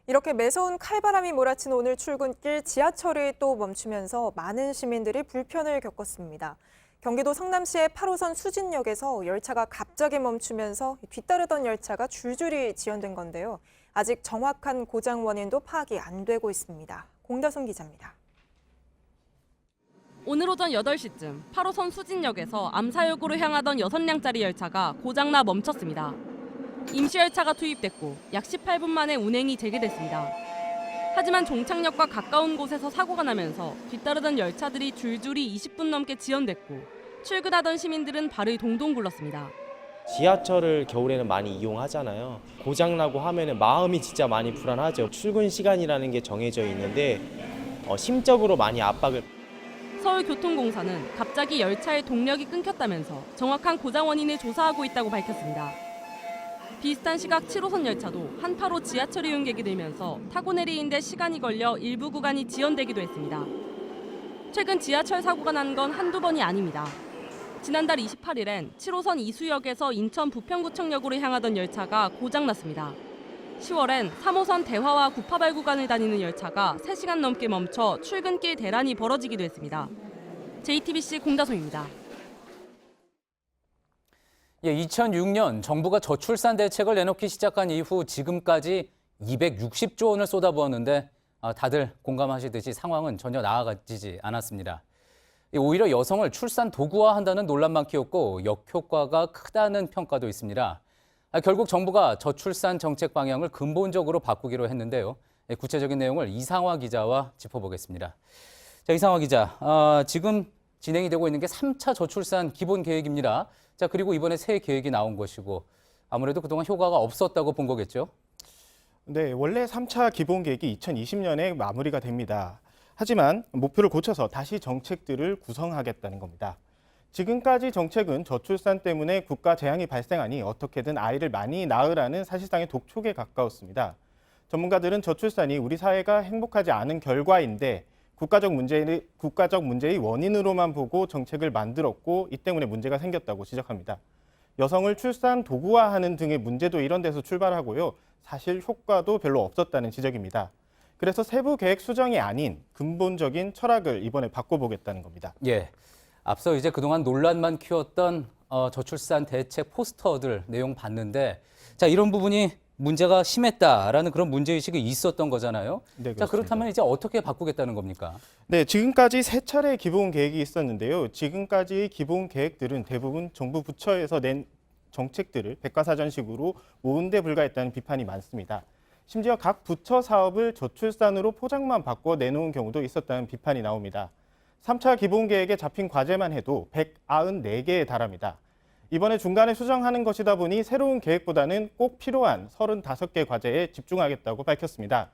이렇게 매서운 칼바람이 몰아친 오늘 출근길 지하철이 또 멈추면서 많은 시민들이 불편을 겪었습니다. 경기도 성남시의 8호선 수진역에서 열차가 갑자기 멈추면서 뒤따르던 열차가 줄줄이 지연된 건데요. 아직 정확한 고장 원인도 파악이 안 되고 있습니다. 공다솜 기자입니다. 오늘 오전 8시쯤 8호선 수진역에서 암사역으로 향하던 6량짜리 열차가 고장나 멈췄습니다. 임시열차가 투입됐고 약 18분 만에 운행이 재개됐습니다. 하지만 종착역과 가까운 곳에서 사고가 나면서 뒤따르던 열차들이 줄줄이 20분 넘게 지연됐고 출근하던 시민들은 발을 동동 굴렀습니다. 지하철을 겨울에는 많이 이용하잖아요. 고장나고 하면은 마음이 진짜 많이 불안하죠. 출근 시간이라는 게 정해져 있는데 심적으로 많이 압박을. 서울교통공사는 갑자기 열차의 동력이 끊겼다면서 정확한 고장 원인을 조사하고 있다고 밝혔습니다. 비슷한 시각 7호선 열차도 한파로 지하철 이용객이 늘면서 타고 내리는데 시간이 걸려 일부 구간이 지연되기도 했습니다. 최근 지하철 사고가 난 건 한두 번이 아닙니다. 지난달 28일엔 7호선 이수역에서 인천 부평구청역으로 향하던 열차가 고장났습니다. 10월엔 3호선 대화와 구파발 구간을 다니는 열차가 3시간 넘게 멈춰 출근길 대란이 벌어지기도 했습니다. JTBC 공다솜입니다. 2006년 정부가 저출산 대책을 내놓기 시작한 이후 지금까지 260조 원을 쏟아부었는데 다들 공감하시듯이 상황은 전혀 나아지지 않았습니다. 오히려 여성을 출산 도구화한다는 논란만 키웠고 역효과가 크다는 평가도 있습니다. 결국 정부가 저출산 정책 방향을 근본적으로 바꾸기로 했는데요. 구체적인 내용을 이상화 기자와 짚어보겠습니다. 자, 이상화 기자, 지금 진행이 되고 있는 게 3차 저출산 기본 계획입니다. 자, 그리고 이번에 새 계획이 나온 것이고 아무래도 그동안 효과가 없었다고 본 거겠죠? 네, 원래 3차 기본 계획이 2020년에 마무리가 됩니다. 하지만 목표를 고쳐서 다시 정책들을 구성하겠다는 겁니다. 지금까지 정책은 저출산 때문에 국가 재앙이 발생하니 어떻게든 아이를 많이 낳으라는 사실상의 독촉에 가까웠습니다. 전문가들은 저출산이 우리 사회가 행복하지 않은 결과인데 국가적 문제의 원인으로만 보고 정책을 만들었고 이 때문에 문제가 생겼다고 지적합니다. 여성을 출산 도구화하는 등의 문제도 이런 데서 출발하고요. 사실 효과도 별로 없었다는 지적입니다. 그래서 세부 계획 수정이 아닌 근본적인 철학을 이번에 바꿔보겠다는 겁니다. 예, 앞서 이제 그동안 논란만 키웠던 저출산 대책 포스터들 내용 봤는데 자, 이런 부분이 문제가 심했다라는 그런 문제의식이 있었던 거잖아요. 네, 자, 그렇다면 이제 어떻게 바꾸겠다는 겁니까? 네, 지금까지 3차례 기본 계획이 있었는데요. 지금까지 기본 계획들은 대부분 정부 부처에서 낸 정책들을 백과사전식으로 모은데 불과했다는 비판이 많습니다. 심지어 각 부처 사업을 저출산으로 포장만 바꿔 내놓은 경우도 있었다는 비판이 나옵니다. 3차 기본 계획에 잡힌 과제만 해도 194개에 달합니다. 이번에 중간에 수정하는 것이다 보니 새로운 계획보다는 꼭 필요한 35개 과제에 집중하겠다고 밝혔습니다.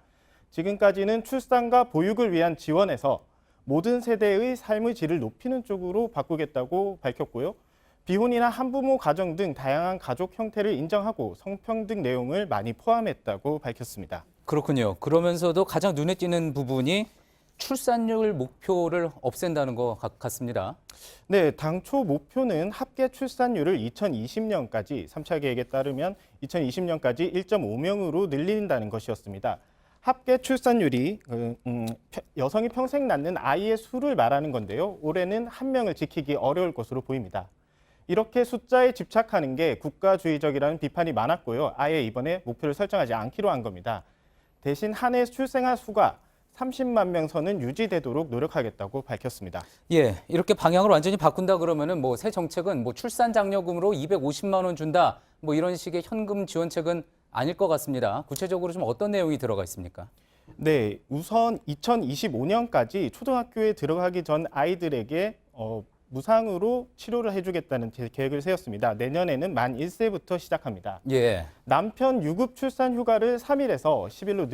지금까지는 출산과 보육을 위한 지원에서 모든 세대의 삶의 질을 높이는 쪽으로 바꾸겠다고 밝혔고요. 비혼이나 한부모 가정 등 다양한 가족 형태를 인정하고 성평등 내용을 많이 포함했다고 밝혔습니다. 그렇군요. 그러면서도 가장 눈에 띄는 부분이 출산율 목표를 없앤다는 것 같습니다. 네, 당초 목표는 합계 출산율을 2020년까지 3차 계획에 따르면 2020년까지 1.5명으로 늘린다는 것이었습니다. 합계 출산율이 여성이 평생 낳는 아이의 수를 말하는 건데요. 올해는 1명을 지키기 어려울 것으로 보입니다. 이렇게 숫자에 집착하는 게 국가주의적이라는 비판이 많았고요. 아예 이번에 목표를 설정하지 않기로 한 겁니다. 대신 한 해 출생아 수가 30만 명 선은 유지되도록 노력하겠다고 밝혔습니다. 예, 이렇게 방향을 완전히 바꾼다 그러면은 뭐 새 정책은 뭐 출산 장려금으로 250만 원 준다 뭐 이런 식의 현금 지원책은 아닐 것 같습니다. 구체적으로 좀 어떤 내용이 들어가 있습니까? 네, 우선 2025년까지 초등학교에 들어가기 전 아이들에게 무상으로 치료를 해주겠다는 계획을 세웠습니다. 내년에는 만 1세부터 시작합니다. 예. 남편 유급 출산 휴가를 3일에서 10일로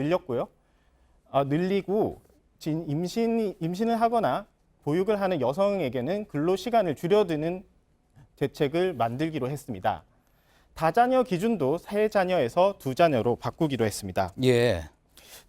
늘리고 임신을 하거나 보육을 하는 여성에게는 근로 시간을 줄여드는 대책을 만들기로 했습니다. 다자녀 기준도 3자녀에서 2자녀로 바꾸기로 했습니다. 예.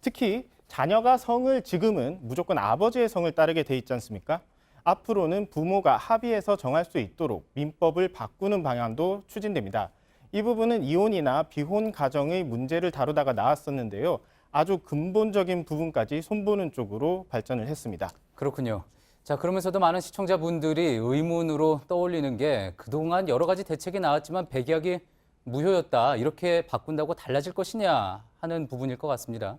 특히 자녀가 성을 지금은 무조건 아버지의 성을 따르게 돼 있지 않습니까? 앞으로는 부모가 합의해서 정할 수 있도록 민법을 바꾸는 방향도 추진됩니다. 이 부분은 이혼이나 비혼 가정의 문제를 다루다가 나왔었는데요. 아주 근본적인 부분까지 손보는 쪽으로 발전을 했습니다. 그렇군요. 자, 그러면서도 많은 시청자분들이 의문으로 떠올리는 게 그동안 여러 가지 대책이 나왔지만 백약이 무효였다. 이렇게 바꾼다고 달라질 것이냐 하는 부분일 것 같습니다.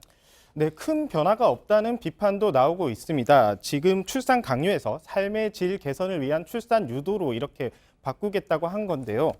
네, 큰 변화가 없다는 비판도 나오고 있습니다. 지금 출산 강요에서 삶의 질 개선을 위한 출산 유도로 이렇게 바꾸겠다고 한 건데요.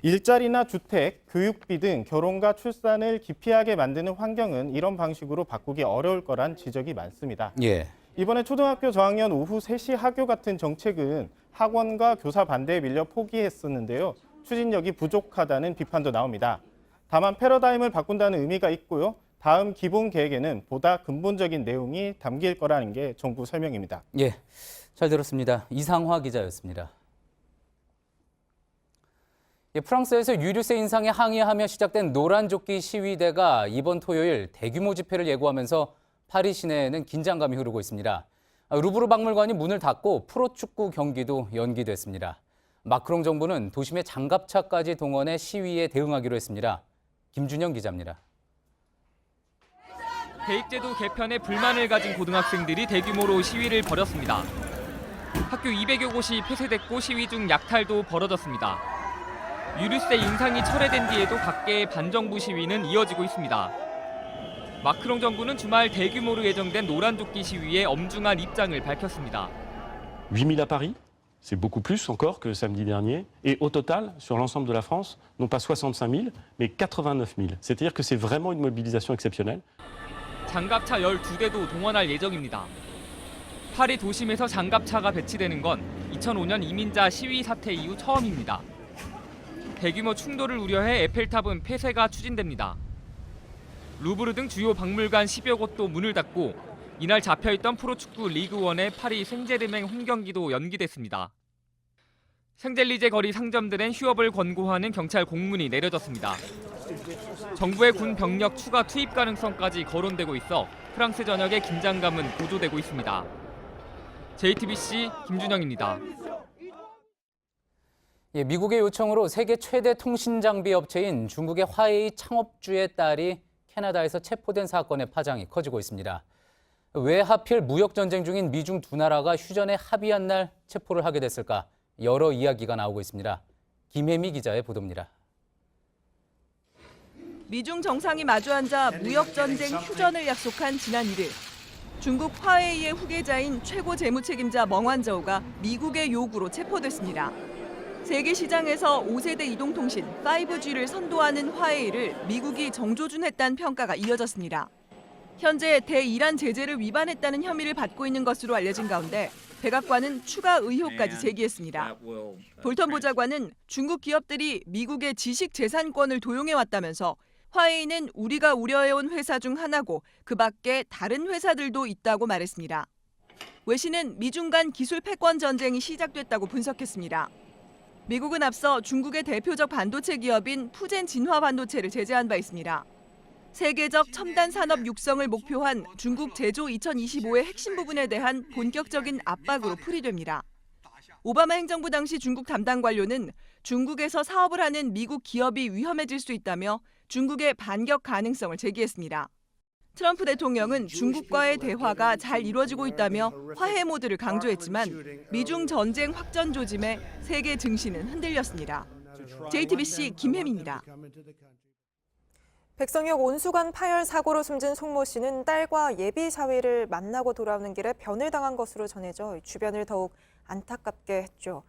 일자리나 주택, 교육비 등 결혼과 출산을 기피하게 만드는 환경은 이런 방식으로 바꾸기 어려울 거란 지적이 많습니다. 예. 이번에 초등학교 저학년 오후 3시 하교 같은 정책은 학원과 교사 반대에 밀려 포기했었는데요. 추진력이 부족하다는 비판도 나옵니다. 다만 패러다임을 바꾼다는 의미가 있고요. 다음 기본 계획에는 보다 근본적인 내용이 담길 거라는 게 정부 설명입니다. 예, 잘 들었습니다. 이상화 기자였습니다. 예, 프랑스에서 유류세 인상에 항의하며 시작된 노란조끼 시위대가 이번 토요일 대규모 집회를 예고하면서 파리 시내에는 긴장감이 흐르고 있습니다. 루브르 박물관이 문을 닫고 프로축구 경기도 연기됐습니다. 마크롱 정부는 도심의 장갑차까지 동원해 시위에 대응하기로 했습니다. 김준영 기자입니다. 대입제도 개편에 불만을 가진 고등학생들이 대규모로 시위를 벌였습니다. 학교 200여 곳이 폐쇄됐고 시위 중 약탈도 벌어졌습니다. 유류세 인상이 철회된 뒤에도 각계의 반정부 시위는 이어지고 있습니다. 마크롱 정부는 주말 대규모로 예정된 노란조끼 시위에 엄중한 입장을 밝혔습니다. 8 000 à Paris, c'est beaucoup plus encore que samedi dernier. Et au total, sur l'ensemble de la France, non pas 65 000, mais 89 000. C'est-à-dire que c'est vraiment une mobilisation exceptionnelle. 장갑차 12대도 동원할 예정입니다. 파리 도심에서 장갑차가 배치되는 건 2005년 이민자 시위 사태 이후 처음입니다. 대규모 충돌을 우려해 에펠탑은 폐쇄가 추진됩니다. 루브르 등 주요 박물관 10여 곳도 문을 닫고 이날 잡혀있던 프로축구 리그1의 파리 생제르맹 홈경기도 연기됐습니다. 생젤리제 거리 상점들엔 휴업을 권고하는 경찰 공문이 내려졌습니다. 정부의 군 병력 추가 투입 가능성까지 거론되고 있어 프랑스 전역의 긴장감은 고조되고 있습니다. JTBC 김준영입니다. 예, 미국의 요청으로 세계 최대 통신 장비 업체인 중국의 화웨이 창업주의 딸이 캐나다에서 체포된 사건의 파장이 커지고 있습니다. 왜 하필 무역 전쟁 중인 미중 두 나라가 휴전에 합의한 날 체포를 하게 됐을까? 여러 이야기가 나오고 있습니다. 김혜미 기자의 보도입니다. 미중 정상이 마주 앉아 무역 전쟁 휴전을 약속한 지난 1일. 중국 화웨이의 후계자인 최고 재무 책임자 멍완저우가 미국의 요구로 체포됐습니다. 세계 시장에서 5세대 이동통신 5G를 선도하는 화웨이를 미국이 정조준했다는 평가가 이어졌습니다. 현재 대이란 제재를 위반했다는 혐의를 받고 있는 것으로 알려진 가운데 백악관은 추가 의혹까지 제기했습니다. 볼턴 보좌관은 중국 기업들이 미국의 지식 재산권을 도용해왔다면서 화웨이는 우리가 우려해온 회사 중 하나고 그 밖에 다른 회사들도 있다고 말했습니다. 외신은 미중 간 기술 패권 전쟁이 시작됐다고 분석했습니다. 미국은 앞서 중국의 대표적 반도체 기업인 푸젠 진화 반도체를 제재한 바 있습니다. 세계적 첨단 산업 육성을 목표한 중국 제조 2025의 핵심 부분에 대한 본격적인 압박으로 풀이됩니다. 오바마 행정부 당시 중국 담당 관료는 중국에서 사업을 하는 미국 기업이 위험해질 수 있다며 중국의 반격 가능성을 제기했습니다. 트럼프 대통령은 중국과의 대화가 잘 이루어지고 있다며 화해 모드를 강조했지만 미중 전쟁 확전 조짐에 세계 증시는 흔들렸습니다. JTBC 김혜미입니다. 백성역 온수관 파열 사고로 숨진 송모 씨는 딸과 예비 사위를 만나고 돌아오는 길에 변을 당한 것으로 전해져 주변을 더욱 안타깝게 했죠.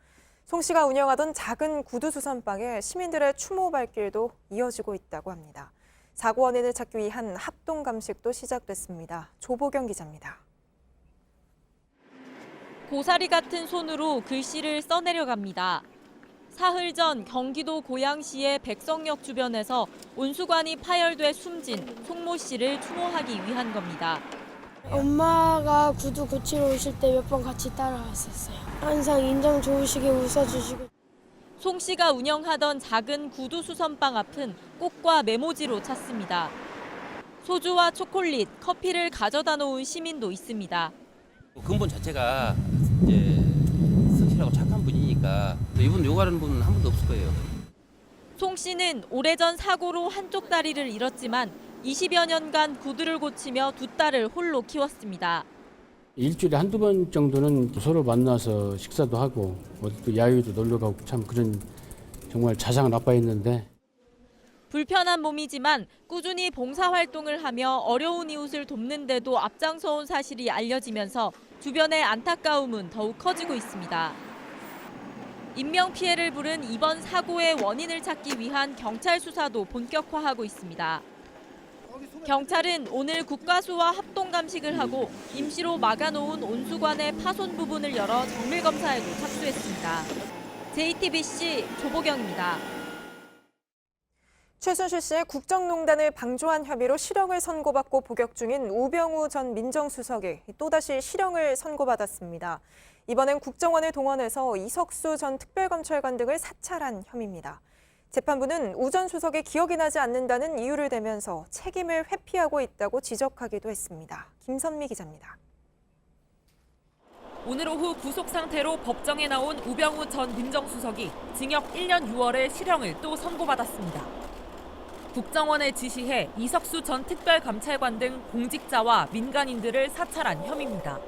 송 씨가 운영하던 작은 구두 수선방에 시민들의 추모 발길도 이어지고 있다고 합니다. 사고 원인을 찾기 위한 합동 감식도 시작됐습니다. 조보경 기자입니다. 고사리 같은 손으로 글씨를 써내려갑니다. 사흘 전 경기도 고양시의 백성역 주변에서 온수관이 파열돼 숨진 송모 씨를 추모하기 위한 겁니다. 엄마가 구두 고치러 오실 때 몇 번 같이 따라왔었어요. 항상 인상 좋으시게 웃어주시고. 송 씨가 운영하던 작은 구두 수선방 앞은 꽃과 메모지로 찼습니다. 소주와 초콜릿, 커피를 가져다 놓은 시민도 있습니다. 근본 자체가 이제 성실하고 착한 분이니까 이분 요구하는 분은 한 분도 없을 거예요. 송 씨는 오래전 사고로 한쪽 다리를 잃었지만 20여 년간 구두를 고치며 두 딸을 홀로 키웠습니다. 일주일에 한두 번 정도는 서로 만나서 식사도 하고 또 야유도 놀러 가고 참 그런 정말 자상한 아빠였는데. 불편한 몸이지만 꾸준히 봉사활동을 하며 어려운 이웃을 돕는데도 앞장서온 사실이 알려지면서 주변의 안타까움은 더욱 커지고 있습니다. 인명피해를 부른 이번 사고의 원인을 찾기 위한 경찰 수사도 본격화하고 있습니다. 경찰은 오늘 국과수와 합동감식을 하고 임시로 막아놓은 온수관의 파손 부분을 열어 정밀검사에도 착수했습니다. JTBC 조보경입니다. 최순실 씨의 국정농단을 방조한 혐의로 실형을 선고받고 복역 중인 우병우 전 민정수석이 또다시 실형을 선고받았습니다. 이번엔 국정원을 동원해서 이석수 전 특별검찰관 등을 사찰한 혐의입니다. 재판부는 우 전 수석의 기억이 나지 않는다는 이유를 대면서 책임을 회피하고 있다고 지적하기도 했습니다. 김선미 기자입니다. 오늘 오후 구속 상태로 법정에 나온 우병우 전 민정수석이 징역 1년 6월의 실형을 또 선고받았습니다. 국정원에 지시해 이석수 전 특별감찰관 등 공직자와 민간인들을 사찰한 혐의입니다.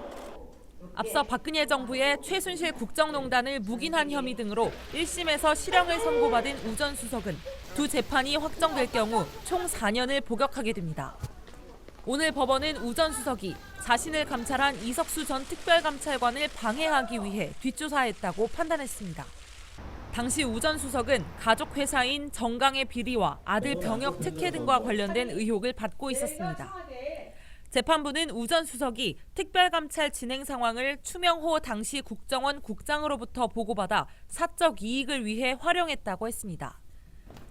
앞서 박근혜 정부의 최순실 국정농단을 묵인한 혐의 등으로 1심에서 실형을 선고받은 우 전 수석은 두 재판이 확정될 경우 총 4년을 복역하게 됩니다. 오늘 법원은 우 전 수석이 자신을 감찰한 이석수 전 특별감찰관을 방해하기 위해 뒷조사했다고 판단했습니다. 당시 우 전 수석은 가족 회사인 정강의 비리와 아들 병역 특혜 등과 관련된 의혹을 받고 있었습니다. 재판부는 우 전 수석이 특별감찰 진행 상황을 추명호 당시 국정원 국장으로부터 보고받아 사적 이익을 위해 활용했다고 했습니다.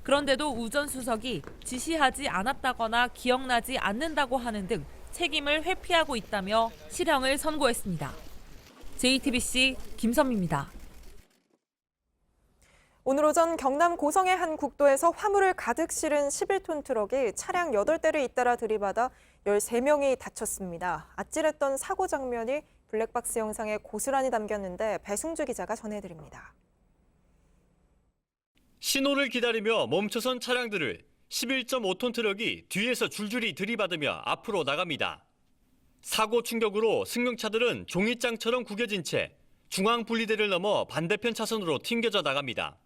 그런데도 우 전 수석이 지시하지 않았다거나 기억나지 않는다고 하는 등 책임을 회피하고 있다며 실형을 선고했습니다. JTBC 김선미입니다. 오늘 오전 경남 고성의 한 국도에서 화물을 가득 실은 11톤 트럭이 차량 8대를 잇따라 들이받아 13명이 다쳤습니다. 아찔했던 사고 장면이 블랙박스 영상에 고스란히 담겼는데 배승주 기자가 전해드립니다. 신호를 기다리며 멈춰선 차량들을 11.5톤 트럭이 뒤에서 줄줄이 들이받으며 앞으로 나갑니다. 사고 충격으로 승용차들은 종이장처럼 구겨진 채 중앙 분리대를 넘어 반대편 차선으로 튕겨져 나갑니다.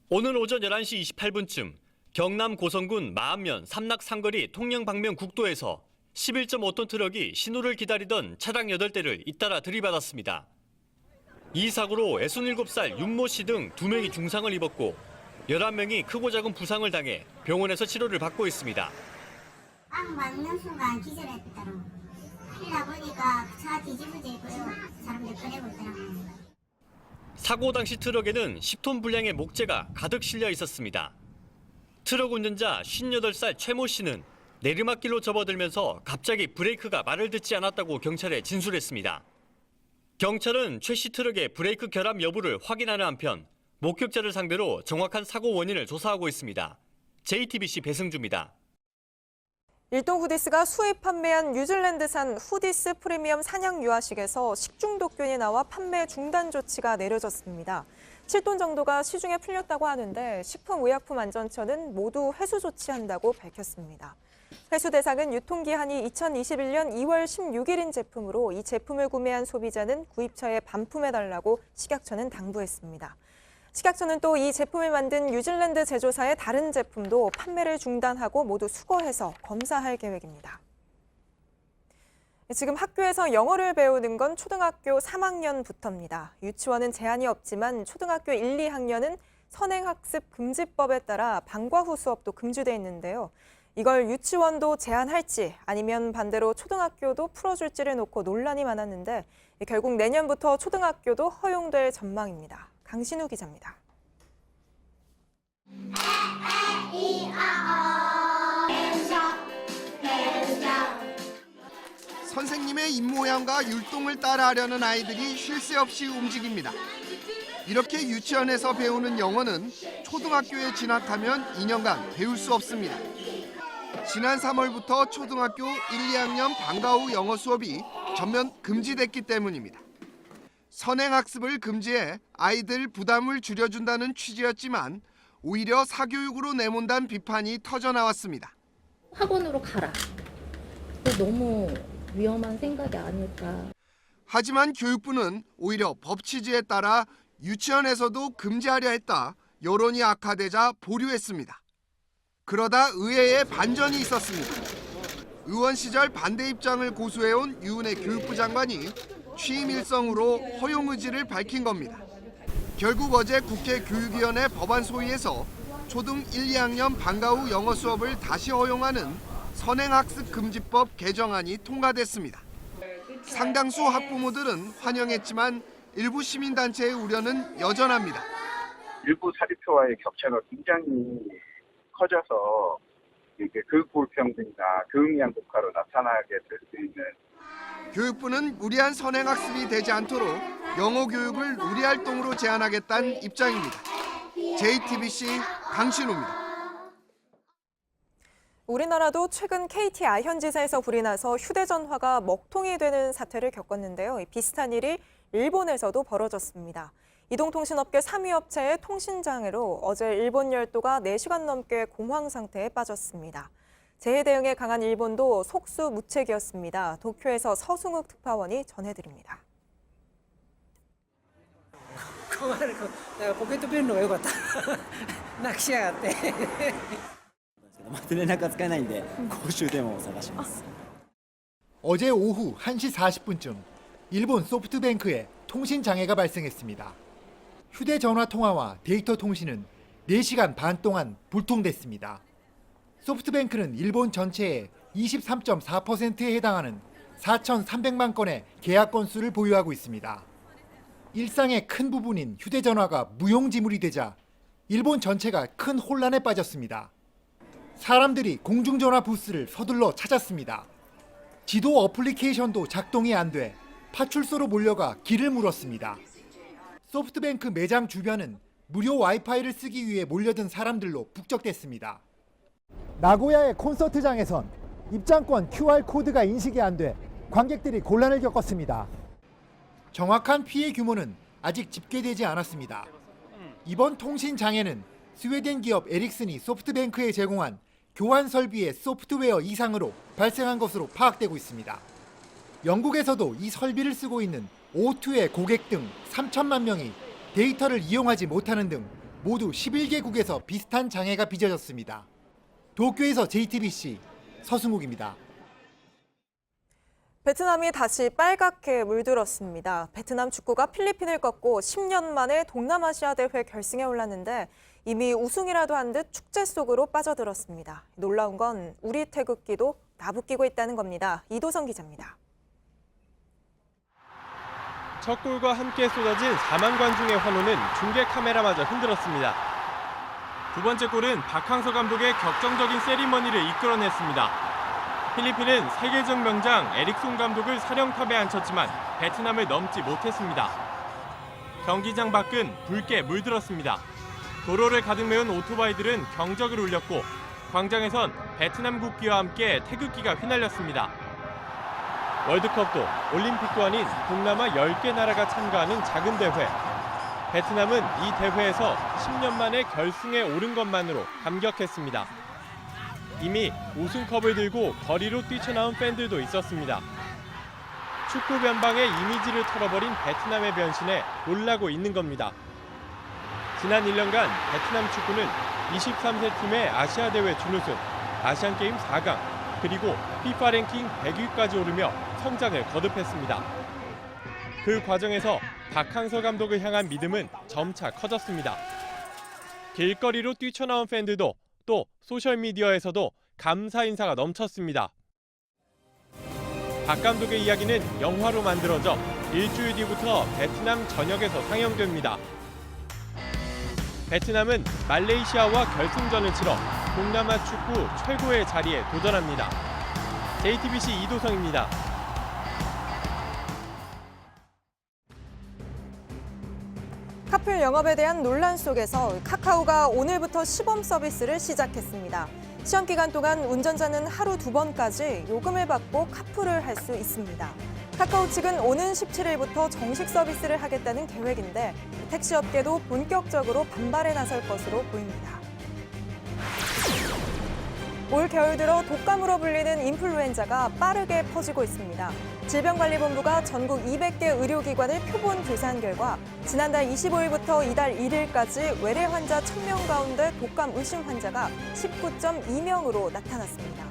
오늘 오전 11시 28분쯤 경남 고성군 마안면 삼락상거리 통영방면 국도에서 11.5톤 트럭이 신호를 기다리던 차량 8대를 잇따라 들이받았습니다. 이 사고로 67살 윤모 씨 등 2명이 중상을 입었고 11명이 크고 작은 부상을 당해 병원에서 치료를 받고 있습니다. 딱 맞는 순간 기절했더라고요. 그러다 보니까 차 뒤집어져 있고요. 사람들 꺼내고 있더라고요. 사고 당시 트럭에는 10톤 분량의 목재가 가득 실려 있었습니다. 트럭 운전자 58살 최모 씨는 내리막길로 접어들면서 갑자기 브레이크가 말을 듣지 않았다고 경찰에 진술했습니다. 경찰은 최 씨 트럭의 브레이크 결함 여부를 확인하는 한편 목격자를 상대로 정확한 사고 원인을 조사하고 있습니다. JTBC 배승주입니다. 일동 후디스가 수입 판매한 뉴질랜드산 후디스 프리미엄 사냥 유아식에서 식중독균이 나와 판매 중단 조치가 내려졌습니다. 7톤 정도가 시중에 풀렸다고 하는데 식품의약품안전처는 모두 회수 조치한다고 밝혔습니다. 회수 대상은 유통기한이 2021년 2월 16일인 제품으로 이 제품을 구매한 소비자는 구입처에 반품해달라고 식약처는 당부했습니다. 식약처는 또 이 제품을 만든 뉴질랜드 제조사의 다른 제품도 판매를 중단하고 모두 수거해서 검사할 계획입니다. 지금 학교에서 영어를 배우는 건 초등학교 3학년부터입니다. 유치원은 제한이 없지만 초등학교 1, 2학년은 선행학습 금지법에 따라 방과 후 수업도 금지돼 있는데요. 이걸 유치원도 제한할지 아니면 반대로 초등학교도 풀어줄지를 놓고 논란이 많았는데 결국 내년부터 초등학교도 허용될 전망입니다. 강신우 기자입니다. 선생님의 입모양과 율동을 따라하려는 아이들이 쉴 새 없이 움직입니다. 이렇게 유치원에서 배우는 영어는 초등학교에 진학하면 2년간 배울 수 없습니다. 지난 3월부터 초등학교 1, 2학년 방과 후 영어 수업이 전면 금지됐기 때문입니다. 선행학습을 금지해 아이들 부담을 줄여준다는 취지였지만 오히려 사교육으로 내몬다는 비판이 터져나왔습니다. 학원으로 가라. 너무 위험한 생각이 아닐까. 하지만 교육부는 오히려 법 취지에 따라 유치원에서도 금지하려 했다. 여론이 악화되자 보류했습니다. 그러다 의회에 반전이 있었습니다. 의원 시절 반대 입장을 고수해온 유은혜 교육부 장관이 취임 일성으로 허용 의지를 밝힌 겁니다. 결국 어제 국회 교육위원회 법안 소위에서 초등 1, 2학년 방과 후 영어 수업을 다시 허용하는 선행학습 금지법 개정안이 통과됐습니다. 상당수 학부모들은 환영했지만 일부 시민단체의 우려는 여전합니다. 일부 사립초와의 격차가 굉장히 커져서 이게 교육 불평등이나 교육 양극화로 나타나게 될 수 있는. 교육부는 무리한 선행학습이 되지 않도록 영어 교육을 누리활동으로 제한하겠다는 입장입니다. JTBC 강신우입니다. 우리나라도 최근 KT 아현지사에서 불이 나서 휴대전화가 먹통이 되는 사태를 겪었는데요. 비슷한 일이 일본에서도 벌어졌습니다. 이동통신업계 3위 업체의 통신장애로 어제 일본 열도가 4시간 넘게 공황 상태에 빠졌습니다. 재해 대응에 강한 일본도 속수무책이었습니다. 도쿄에서 서승욱 특파원이 전해드립니다. ポケットペンの方が良かったなくしやがってまた連絡が使えないんで公衆電話を探します 어제 오후 1시 40분쯤 일본 소프트뱅크에 통신 장애가 발생했습니다. 휴대전화 통화와 데이터 통신은 4시간 반 동안 불통됐습니다. 소프트뱅크는 일본 전체의 23.4%에 해당하는 4,300만 건의 계약 건수를 보유하고 있습니다. 일상의 큰 부분인 휴대전화가 무용지물이 되자 일본 전체가 큰 혼란에 빠졌습니다. 사람들이 공중전화 부스를 서둘러 찾았습니다. 지도 어플리케이션도 작동이 안 돼 파출소로 몰려가 길을 물었습니다. 소프트뱅크 매장 주변은 무료 와이파이를 쓰기 위해 몰려든 사람들로 북적댔습니다. 나고야의 콘서트장에선 입장권 QR코드가 인식이 안 돼 관객들이 곤란을 겪었습니다. 정확한 피해 규모는 아직 집계되지 않았습니다. 이번 통신 장애는 스웨덴 기업 에릭슨이 소프트뱅크에 제공한 교환 설비의 소프트웨어 이상으로 발생한 것으로 파악되고 있습니다. 영국에서도 이 설비를 쓰고 있는 O2의 고객 등 3천만 명이 데이터를 이용하지 못하는 등 모두 11개국에서 비슷한 장애가 빚어졌습니다. 도쿄에서 JTBC 서승욱입니다. 베트남이 다시 빨갛게 물들었습니다. 베트남 축구가 필리핀을 꺾고 10년 만에 동남아시아 대회 결승에 올랐는데 이미 우승이라도 한 듯 축제 속으로 빠져들었습니다. 놀라운 건 우리 태극기도 나부끼고 있다는 겁니다. 이도성 기자입니다. 첫 골과 함께 쏟아진 4만 관중의 환호는 중계 카메라마저 흔들었습니다. 두 번째 골은 박항서 감독의 격정적인 세리머니를 이끌어냈습니다. 필리핀은 세계적 명장 에릭손 감독을 사령탑에 앉혔지만 베트남을 넘지 못했습니다. 경기장 밖은 붉게 물들었습니다. 도로를 가득 메운 오토바이들은 경적을 울렸고 광장에선 베트남 국기와 함께 태극기가 휘날렸습니다. 월드컵도 올림픽도 아닌 동남아 10개 나라가 참가하는 작은 대회. 베트남은 이 대회에서 10년 만에 결승에 오른 것만으로 감격했습니다. 이미 우승컵을 들고 거리로 뛰쳐나온 팬들도 있었습니다. 축구 변방의 이미지를 털어버린 베트남의 변신에 놀라고 있는 겁니다. 지난 1년간 베트남 축구는 23세 팀의 아시아 대회 준우승, 아시안 게임 4강, 그리고 FIFA 랭킹 100위까지 오르며 성장을 거듭했습니다. 그 과정에서 박항서 감독을 향한 믿음은 점차 커졌습니다. 길거리로 뛰쳐나온 팬들도 또 소셜미디어에서도 감사 인사가 넘쳤습니다. 박 감독의 이야기는 영화로 만들어져 일주일 뒤부터 베트남 전역에서 상영됩니다. 베트남은 말레이시아와 결승전을 치러 동남아 축구 최고의 자리에 도전합니다. JTBC 이도성입니다. 카풀 영업에 대한 논란 속에서 카카오가 오늘부터 시범 서비스를 시작했습니다. 시험 기간 동안 운전자는 하루 2번까지 요금을 받고 카풀을 할 수 있습니다. 카카오 측은 오는 17일부터 정식 서비스를 하겠다는 계획인데 택시업계도 본격적으로 반발에 나설 것으로 보입니다. 올 겨울 들어 독감으로 불리는 인플루엔자가 빠르게 퍼지고 있습니다. 질병관리본부가 전국 200개 의료기관을 표본 조사한 결과 지난달 25일부터 이달 1일까지 외래 환자 1000명 가운데 독감 의심 환자가 19.2명으로 나타났습니다.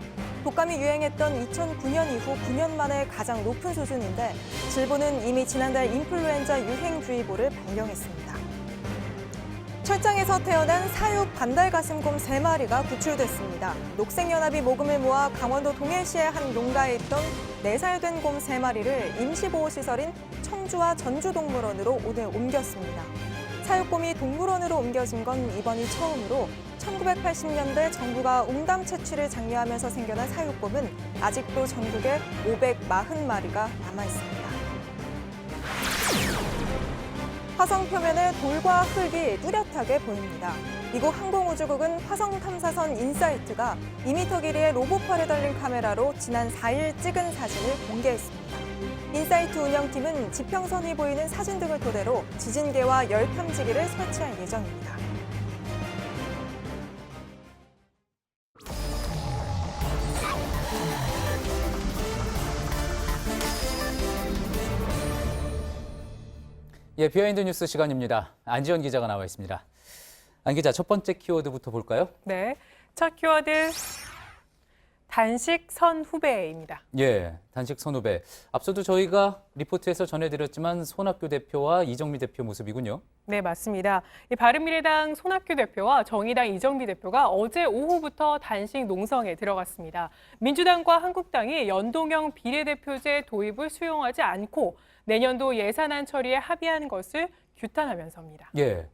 독감이 유행했던 2009년 이후 9년 만에 가장 높은 수준인데 질보는 이미 지난달 인플루엔자 유행주의보를 발령했습니다. 철장에서 태어난 사육 반달가슴곰 3마리가 구출됐습니다. 녹색연합이 모금을 모아 강원도 동해시의 한 농가에 있던 4살 된 곰 3마리를 임시보호시설인 청주와 전주동물원으로 오늘 옮겼습니다. 사육곰이 동물원으로 옮겨진 건 이번이 처음으로 1980년대 정부가 웅담 채취를 장려하면서 생겨난 사육곰은 아직도 전국에 540마리가 남아있습니다. 화성 표면에 돌과 흙이 뚜렷하게 보입니다. 미국 항공우주국은 화성 탐사선 인사이트가 2m 길이의 로봇팔에 달린 카메라로 지난 4일 찍은 사진을 공개했습니다. 인사이트 운영팀은 지평선이 보이는 사진 등을 토대로 지진계와 열 탐지기를 설치할 예정입니다. 예, 비하인드 뉴스 시간입니다. 안지연 기자가 나와 있습니다. 안 기자, 첫 번째 키워드부터 볼까요? 네, 첫 키워드 단식 선후배입니다. 예, 단식 선후배. 앞서도 저희가 리포트에서 전해드렸지만 손학규 대표와 이정미 대표 모습이군요. 네, 맞습니다. 이 바른미래당 손학규 대표와 정의당 이정미 대표가 어제 오후부터 단식 농성에 들어갔습니다. 민주당과 한국당이 연동형 비례대표제 도입을 수용하지 않고 내년도 예산안 처리에 합의한 것을 규탄하면서입니다. 예,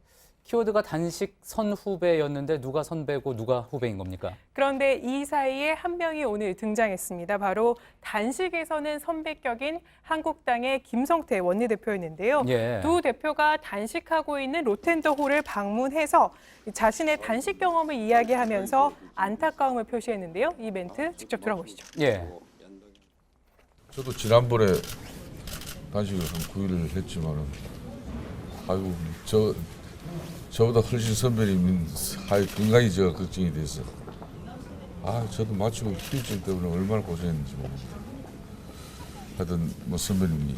키워드가 단식 선후배였는데 누가 선배고 누가 후배인 겁니까? 그런데 이 사이에 한 명이 오늘 등장했습니다. 바로 단식에서는 선배격인 한국당의 김성태 원내대표였는데요. 예. 두 대표가 단식하고 있는 로텐더홀을 방문해서 자신의 단식 경험을 이야기하면서 안타까움을 표시했는데요. 이 멘트 직접 들어보시죠. 예. 저도 지난번에 단식을 한 9일을 했지만은 아이고 저보다 훨씬 선배님인 건강이 제가 걱정이 돼서 저도 마치고 휴일증 때문에 얼마나 고생했는지 모릅니다. 하여튼 뭐 선배님이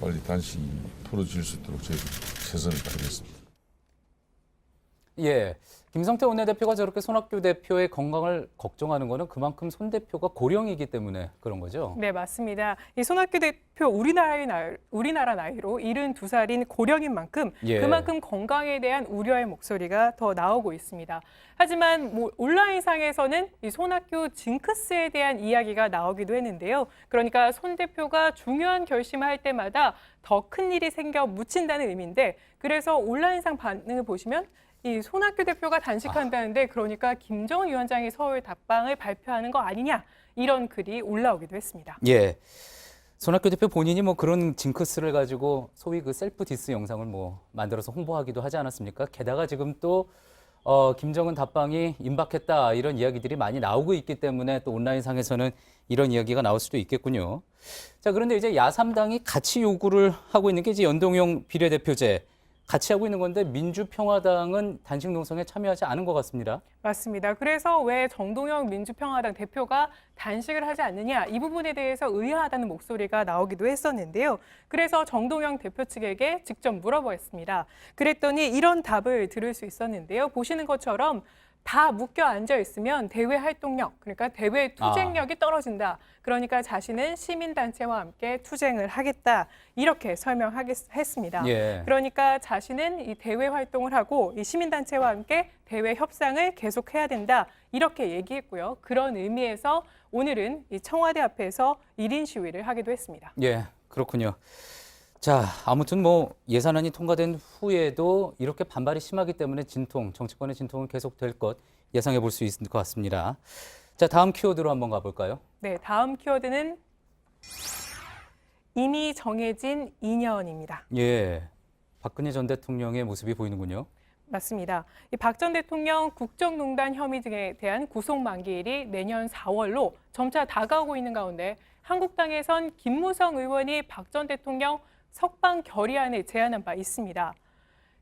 빨리 단식이 풀어질 수 있도록 저희도 최선을 다하겠습니다. 예, 김성태 원내대표가 저렇게 손학규 대표의 건강을 걱정하는 거는 그만큼 손 대표가 고령이기 때문에 그런 거죠? 네, 맞습니다. 이 손학규 대표 우리나라 나이로 72살인 고령인 만큼 예. 그만큼 건강에 대한 우려의 목소리가 더 나오고 있습니다. 하지만 온라인상에서는 이 손학규 징크스에 대한 이야기가 나오기도 했는데요. 그러니까 손 대표가 중요한 결심을 할 때마다 더 큰 일이 생겨 묻힌다는 의미인데 그래서 온라인상 반응을 보시면 이 손학규 대표가 단식한다는데 그러니까 김정은 위원장이 서울 답방을 발표하는 거 아니냐 이런 글이 올라오기도 했습니다. 예, 손학규 대표 본인이 뭐 그런 징크스를 가지고 소위 그 셀프 디스 영상을 뭐 만들어서 홍보하기도 하지 않았습니까? 게다가 지금 또 김정은 답방이 임박했다 이런 이야기들이 많이 나오고 있기 때문에 또 온라인상에서는 이런 이야기가 나올 수도 있겠군요. 자, 그런데 이제 야3당이 같이 요구를 하고 있는 게 이제 연동형 비례대표제. 같이 하고 있는 건데 민주평화당은 단식 농성에 참여하지 않은 것 같습니다. 맞습니다. 그래서 왜 정동영 민주평화당 대표가 단식을 하지 않느냐 이 부분에 대해서 의아하다는 목소리가 나오기도 했었는데요. 그래서 정동영 대표 측에게 직접 물어보았습니다. 그랬더니 이런 답을 들을 수 있었는데요. 보시는 것처럼 다 묶여 앉아 있으면 대외 활동력, 그러니까 대외 투쟁력이 떨어진다. 그러니까 자신은 시민단체와 함께 투쟁을 하겠다. 이렇게 설명했습니다. 예. 그러니까 자신은 이 대외 활동을 하고 이 시민단체와 함께 대외 협상을 계속해야 된다. 이렇게 얘기했고요. 그런 의미에서 오늘은 이 청와대 앞에서 1인 시위를 하기도 했습니다. 예, 그렇군요. 자, 아무튼 뭐 예산안이 통과된 후에도 이렇게 반발이 심하기 때문에 정치권의 진통은 계속될 것 예상해 볼 수 있을 것 같습니다. 자, 다음 키워드로 한번 가볼까요? 네, 다음 키워드는 이미 정해진 인연입니다. 예, 박근혜 전 대통령의 모습이 보이는군요. 맞습니다. 박 전 대통령 국정농단 혐의 등에 대한 구속 만기일이 내년 4월로 점차 다가오고 있는 가운데 한국당에선 김무성 의원이 박 전 대통령 석방 결의안을 제안한 바 있습니다.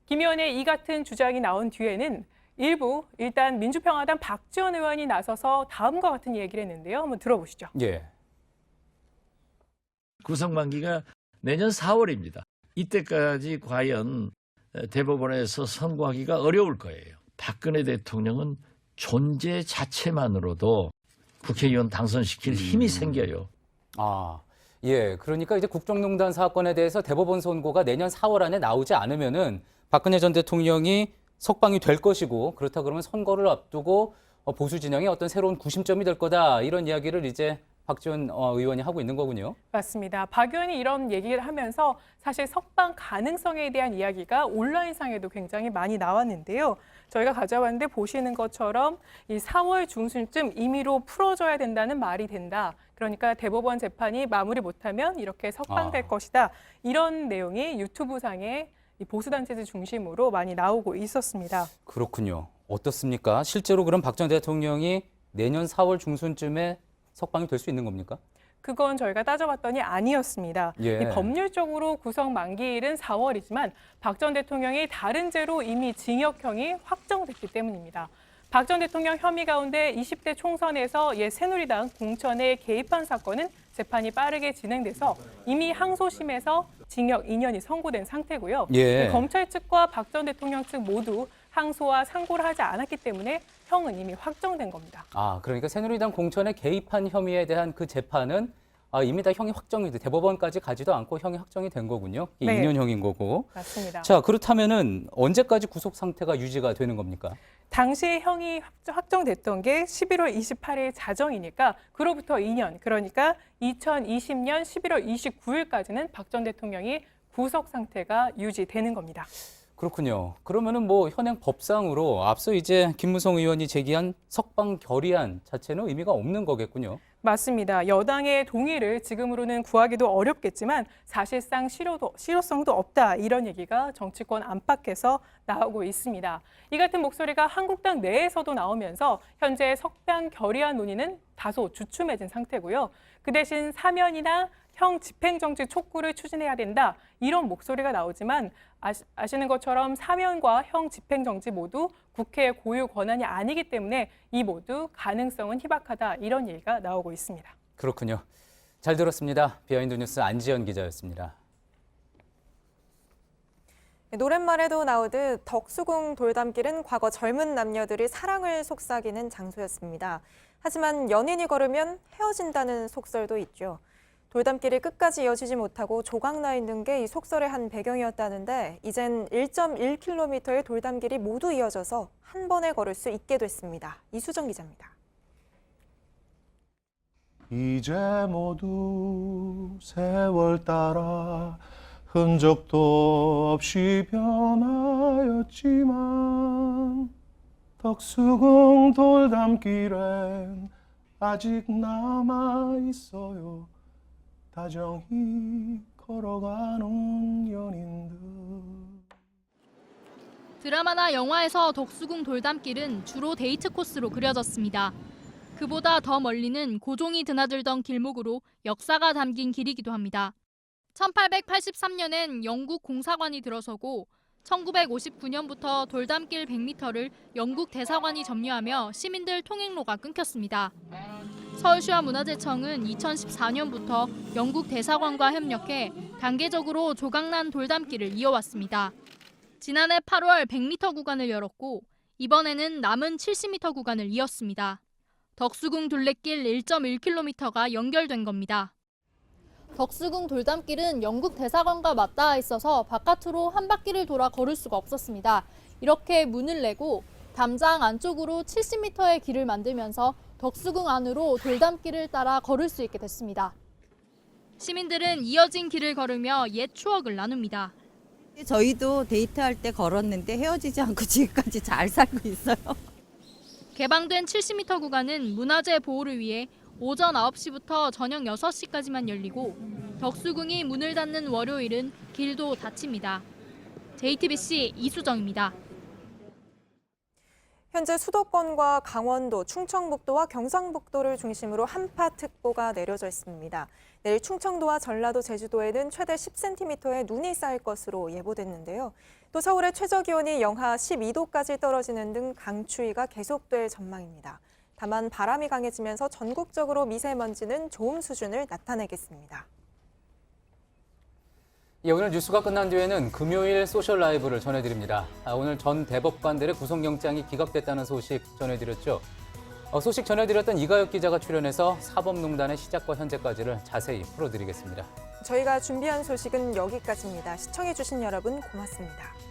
김 의원의 이 같은 주장이 나온 뒤에는 일부 일단 민주평화당 박지원 의원이 나서서 다음과 같은 얘기를 했는데요. 한번 들어보시죠. 예. 구성 만기가 내년 4월입니다. 이때까지 과연 대법원에서 선고하기가 어려울 거예요. 박근혜 대통령은 존재 자체만으로도 국회의원 당선시킬 힘이 생겨요. 아, 예. 그러니까 이제 국정농단 사건에 대해서 대법원 선고가 내년 4월 안에 나오지 않으면은 박근혜 전 대통령이 석방이 될 것이고, 그렇다 그러면 선거를 앞두고 보수 진영의 어떤 새로운 구심점이 될 거다, 이런 이야기를 이제 박지원 의원이 하고 있는 거군요. 맞습니다. 박 의원이 이런 얘기를 하면서 사실 석방 가능성에 대한 이야기가 온라인상에도 굉장히 많이 나왔는데요. 저희가 가져왔는데 보시는 것처럼 이 4월 중순쯤 임의로 풀어줘야 된다는 말이 된다. 그러니까 대법원 재판이 마무리 못하면 이렇게 석방될 것이다. 이런 내용이 유튜브상에 이 보수단체들 중심으로 많이 나오고 있었습니다. 그렇군요. 어떻습니까? 실제로 그럼 박 전 대통령이 내년 4월 중순쯤에 석방이 될 수 있는 겁니까? 그건 저희가 따져봤더니 아니었습니다. 예. 이 법률적으로 구속 만기일은 4월이지만 박 전 대통령이 다른 죄로 이미 징역형이 확정됐기 때문입니다. 박 전 대통령 혐의 가운데 20대 총선에서 옛 새누리당 공천에 개입한 사건은 재판이 빠르게 진행돼서 이미 항소심에서 징역 2년이 선고된 상태고요. 예. 검찰 측과 박 전 대통령 측 모두 항소와 상고를 하지 않았기 때문에 형은 이미 확정된 겁니다. 아, 그러니까 새누리당 공천에 개입한 혐의에 대한 그 재판은 이미 다 형이 확정이 돼, 대법원까지 가지도 않고 형이 확정이 된 거군요. 네. 2년형인 거고. 맞습니다. 자, 그렇다면은 언제까지 구속 상태가 유지가 되는 겁니까? 당시 형이 확정됐던 게 11월 28일 자정이니까 그로부터 2년, 그러니까 2020년 11월 29일까지는 박 전 대통령이 구속 상태가 유지되는 겁니다. 그렇군요. 그러면은 뭐 현행 법상으로 앞서 이제 김무성 의원이 제기한 석방 결의안 자체는 의미가 없는 거겠군요. 맞습니다. 여당의 동의를 지금으로는 구하기도 어렵겠지만 사실상 실효성도 없다, 이런 얘기가 정치권 안팎에서 나오고 있습니다. 이 같은 목소리가 한국당 내에서도 나오면서 현재 석방 결의안 논의는 다소 주춤해진 상태고요. 그 대신 사면이나 형 집행정지 촉구를 추진해야 된다, 이런 목소리가 나오지만 아시는 것처럼 사면과 형 집행정지 모두 국회의 고유 권한이 아니기 때문에 이 모두 가능성은 희박하다, 이런 얘기가 나오고 있습니다. 그렇군요. 잘 들었습니다. 비하인드 뉴스 안지연 기자였습니다. 노랫말에도 나오듯 덕수궁 돌담길은 과거 젊은 남녀들이 사랑을 속삭이는 장소였습니다. 하지만 연인이 걸으면 헤어진다는 속설도 있죠. 돌담길이 끝까지 이어지지 못하고 조각나 있는 게 이 속설의 한 배경이었다는데, 이젠 1.1km의 돌담길이 모두 이어져서 한 번에 걸을 수 있게 됐습니다. 이수정 기자입니다. 이제 모두 세월 따라 흔적도 없이 변하였지만 덕수궁 돌담길엔 아직 남아 있어요. 다정히 걸어가는 연인들. 드라마나 영화에서 덕수궁 돌담길은 주로 데이트 코스로 그려졌습니다. 그보다 더 멀리는 고종이 드나들던 길목으로 역사가 담긴 길이기도 합니다. 1883년엔 영국 공사관이 들어서고 1959년부터 돌담길 100m를 영국 대사관이 점유하며 시민들 통행로가 끊겼습니다. 서울시와 문화재청은 2014년부터 영국 대사관과 협력해 단계적으로 조각난 돌담길을 이어왔습니다. 지난해 8월 100m 구간을 열었고 이번에는 남은 70m 구간을 이었습니다. 덕수궁 둘레길 1.1km가 연결된 겁니다. 덕수궁 돌담길은 영국 대사관과 맞닿아 있어서 바깥으로 한 바퀴를 돌아 걸을 수가 없었습니다. 이렇게 문을 내고 담장 안쪽으로 70m의 길을 만들면서 덕수궁 안으로 돌담길을 따라 걸을 수 있게 됐습니다. 시민들은 이어진 길을 걸으며 옛 추억을 나눕니다. 저희도 데이트할 때 걸었는데 헤어지지 않고 지금까지 잘 살고 있어요. 개방된 70m 구간은 문화재 보호를 위해 오전 9시부터 저녁 6시까지만 열리고 덕수궁이 문을 닫는 월요일은 길도 닫힙니다. JTBC 이수정입니다. 현재 수도권과 강원도, 충청북도와 경상북도를 중심으로 한파특보가 내려져 있습니다. 내일 충청도와 전라도, 제주도에는 최대 10cm의 눈이 쌓일 것으로 예보됐는데요. 또 서울의 최저기온이 영하 12도까지 떨어지는 등 강추위가 계속될 전망입니다. 다만 바람이 강해지면서 전국적으로 미세먼지는 좋음 수준을 나타내겠습니다. 예, 오늘 뉴스가 끝난 뒤에는 금요일 소셜 라이브를 전해드립니다. 오늘 전 대법관들의 구속영장이 기각됐다는 소식 전해드렸죠. 소식 전해드렸던 이가혁 기자가 출연해서 사법농단의 시작과 현재까지를 자세히 풀어드리겠습니다. 저희가 준비한 소식은 여기까지입니다. 시청해주신 여러분 고맙습니다.